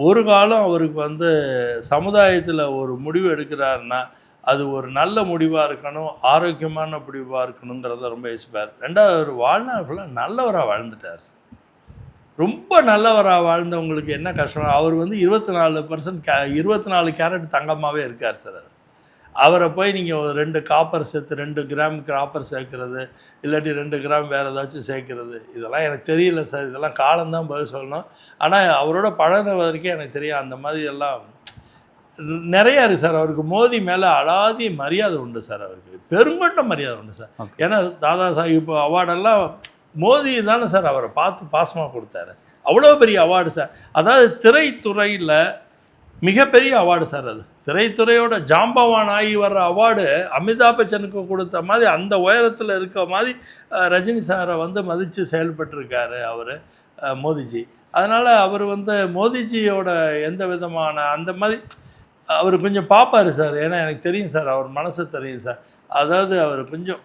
ஒரு காலம் அவருக்கு வந்து சமுதாயத்தில் ஒரு முடிவு எடுக்கிறாருன்னா அது ஒரு நல்ல முடிவாக இருக்கணும், ஆரோக்கியமான முடிவாக இருக்கணுங்கிறத ரொம்ப யோசிப்பார். ரெண்டாவது அவர் வாழ்நாள் ஃபுல்லாக நல்லவராக வாழ்ந்துட்டார் சார். ரொம்ப நல்லவராக வாழ்ந்தவங்களுக்கு என்ன கஷ்டம், அவர் வந்து 24 கேரட் தங்கமாகவே இருக்கார் சார். அவரை போய் நீங்கள் 2 காப்பர் சேர்த்து 2 கிராம் காப்பர் சேர்க்குறது, இல்லாட்டி 2 கிராம் வேறு ஏதாச்சும் சேர்க்குறது, இதெல்லாம் எனக்கு தெரியல சார். இதெல்லாம் காலம்தான் பதில் சொல்லணும். ஆனால் அவரோட பழகின வரைக்கும் எனக்கு தெரியும். அந்த மாதிரி எல்லாம் நிறையா இருக்குது சார். அவருக்கு மோடி மேலே அலாதி மரியாதை உண்டு சார். அவருக்கு பெருங்கொண்ட மரியாதை உண்டு சார். ஏன்னா தாதா சாஹிப் அவார்டெல்லாம் மோடி தானே சார் அவரை பார்த்து பாசமாக கொடுத்தாரு. அவ்வளோ பெரிய அவார்டு சார். அதாவது திரைத்துறையில் மிகப்பெரிய அவார்டு சார். அது திரைத்துறையோட ஜாம்பவான் ஆகி வர்ற அவார்டு அமிதாப் பச்சனுக்கு கொடுத்த மாதிரி அந்த உயரத்தில் இருக்க மாதிரி ரஜினி சாரை வந்து மதித்து செயல்பட்டுருக்காரு அவர் மோடிஜி. அதனால் அவர் வந்து மோடிஜியோட எந்த விதமான அந்த மாதிரி அவர் கொஞ்சம் பார்ப்பார் சார். ஏன்னா எனக்கு தெரியும் சார், அவர் மனசு தெரியும் சார். அதாவது அவர் கொஞ்சம்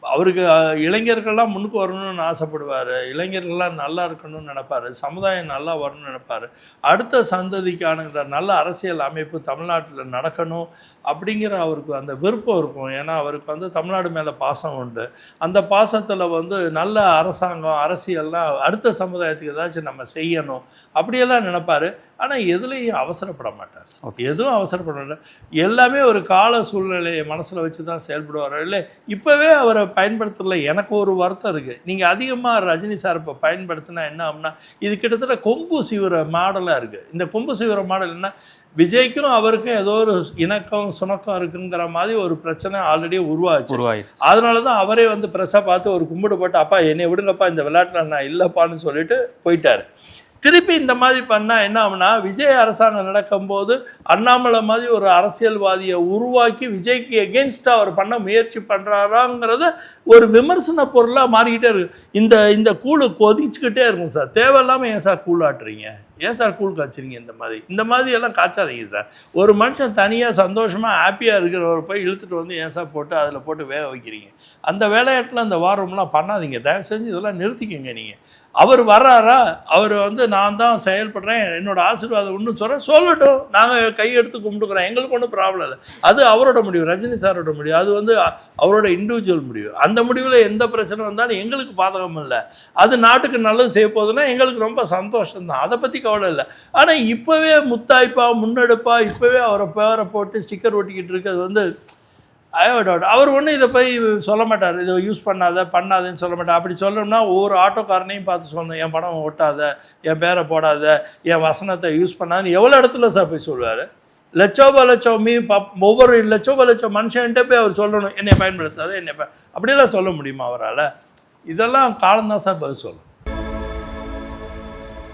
அவருக்கு இளைஞர்கள்லாம் முன்னுக்கு வரணும்னு ஆசைப்படுவார், இளைஞர்கள்லாம் நல்லா இருக்கணும்னு நினைப்பார், சமுதாயம் நல்லா வரணும்னு நினைப்பார், அடுத்த சந்ததிக்கான நல்ல அரசியல் அமைப்பு தமிழ்நாட்டில் நடக்கணும் அப்படிங்கிற அவருக்கு அந்த விருப்பம் இருக்கும். ஏன்னா அவருக்கு வந்து தமிழ்நாடு மேலே பாசம் உண்டு. அந்த பாசத்தில் வந்து நல்ல அரசாங்கம் அரசியல்லாம் அடுத்த சமுதாயத்துக்கு ஏதாச்சும் நம்ம செய்யணும் அப்படியெல்லாம் நினைப்பார். ஆனால் எதுலேயும் அவசரப்பட மாட்டார் சார். எதுவும் அவசரப்பட மாட்டார். எல்லாமே ஒரு கால சூழ்நிலையை மனசில் வச்சு தான் செயல்படுவார். இல்லை இப்போவே அவரை பயன்படுத்தல. எனக்கு ஒரு வருத்தம் இருக்குது. நீங்கள் அதிகமாக ரஜினி சார் இப்போ பயன்படுத்தினா என்ன ஆகும்னா இது கிட்டத்தட்ட கொம்பு சீவுற மாடலாக இருக்குது. இந்த கொம்பு சீவுற மாடல் என்ன, விஜய்க்கும் அவருக்கும் ஏதோ ஒரு இணக்கம் சுணக்கம் இருக்குங்கிற மாதிரி ஒரு பிரச்சனை ஆல்ரெடி உருவாச்சு. அதனால தான் அவரே வந்து ப்ரெஸ்ஸை பார்த்து ஒரு கும்பிடு போட்டு அப்பா என்னை விடுங்கப்பா இந்த விளையாட்டில் நான் இல்லைப்பான்னு சொல்லிட்டு போயிட்டார். திருப்பி இந்த மாதிரி பண்ணால் என்ன ஆகுனா, விஜய் அரசாங்கம் நடக்கும்போது அண்ணாமலை மாதிரி ஒரு அரசியல்வாதியை உருவாக்கி விஜய்க்கு எகென்ஸ்டாக அவர் பண்ண முயற்சி பண்ணுறாராங்கிறத ஒரு விமர்சன பொருளாக மாறிக்கிட்டே இருக்கு. இந்த கூழு கொதிச்சுக்கிட்டே இருக்கும் சார். தேவையில்லாமல் ஏன் சார் கூழ் ஆட்டுறீங்க, ஏன் சார் கூழ் காய்ச்சிறீங்க, இந்த மாதிரி எல்லாம் காய்ச்சாதீங்க சார். ஒரு மனுஷன் தனியாக சந்தோஷமாக ஹாப்பியாக இருக்கிறவரை போய் இழுத்துட்டு வந்து ஏன் சார் போட்டு அதில் போட்டு வேக வைக்கிறீங்க. அந்த வேலையாட்டில் அந்த வாரம்லாம் பண்ணாதீங்க, தயவு செஞ்சு இதெல்லாம் நிறுத்திக்கங்க. நீங்கள் அவர் வர்றாரா, அவர் வந்து நான் தான் செயல்படுறேன், என்னோட ஆசீர்வாதம் ஒன்றும் சொல்லட்டும், நாங்கள் கையெடுத்து கும்பிட்டுக்கிறோம், எங்களுக்கு ஒன்றும் ப்ராப்ளம் இல்லை. அது அவரோட முடிவு, ரஜினி சாரோட முடிவு, அது வந்து அவரோட இண்டிவிஜுவல் முடிவு. அந்த முடிவில் எந்த பிரச்சனை வந்தாலும் எங்களுக்கு பாதகம் இல்லை. அது நாட்டுக்கு நல்லது செய்ய போகுதுன்னா எங்களுக்கு ரொம்ப சந்தோஷம்தான், அதை பற்றி கவலை இல்லை. ஆனால் இப்போவே முத்தாய்ப்பா முன்னெடுப்பா இப்போவே அவரை பேரை போட்டு ஸ்டிக்கர் ஒட்டிக்கிட்டு இருக்கிறது வந்து அவர் ஒன்றும் இதை போய் சொல்ல மாட்டார், இதை யூஸ் பண்ணாதன்னு சொல்ல மாட்டார். அப்படி சொல்லணும்னா ஒவ்வொரு ஆட்டோக்காரனையும் பார்த்து சொல்லணும், என் படம் ஒட்டாத, என் பேரை போடாத, என் வசனத்தை யூஸ் பண்ணாதுன்னு எவ்வளோ இடத்துல சார் போய் சொல்லுவார். லட்சம் ஒவ்வொரு லட்சம் மனுஷன்கிட்ட போய் அவர் சொல்லணும் என்னை பயன்படுத்தாத அப்படியெல்லாம் சொல்ல முடியுமா அவரால்? இதெல்லாம் காலம்தான் சார் பதில் சொல்லும்.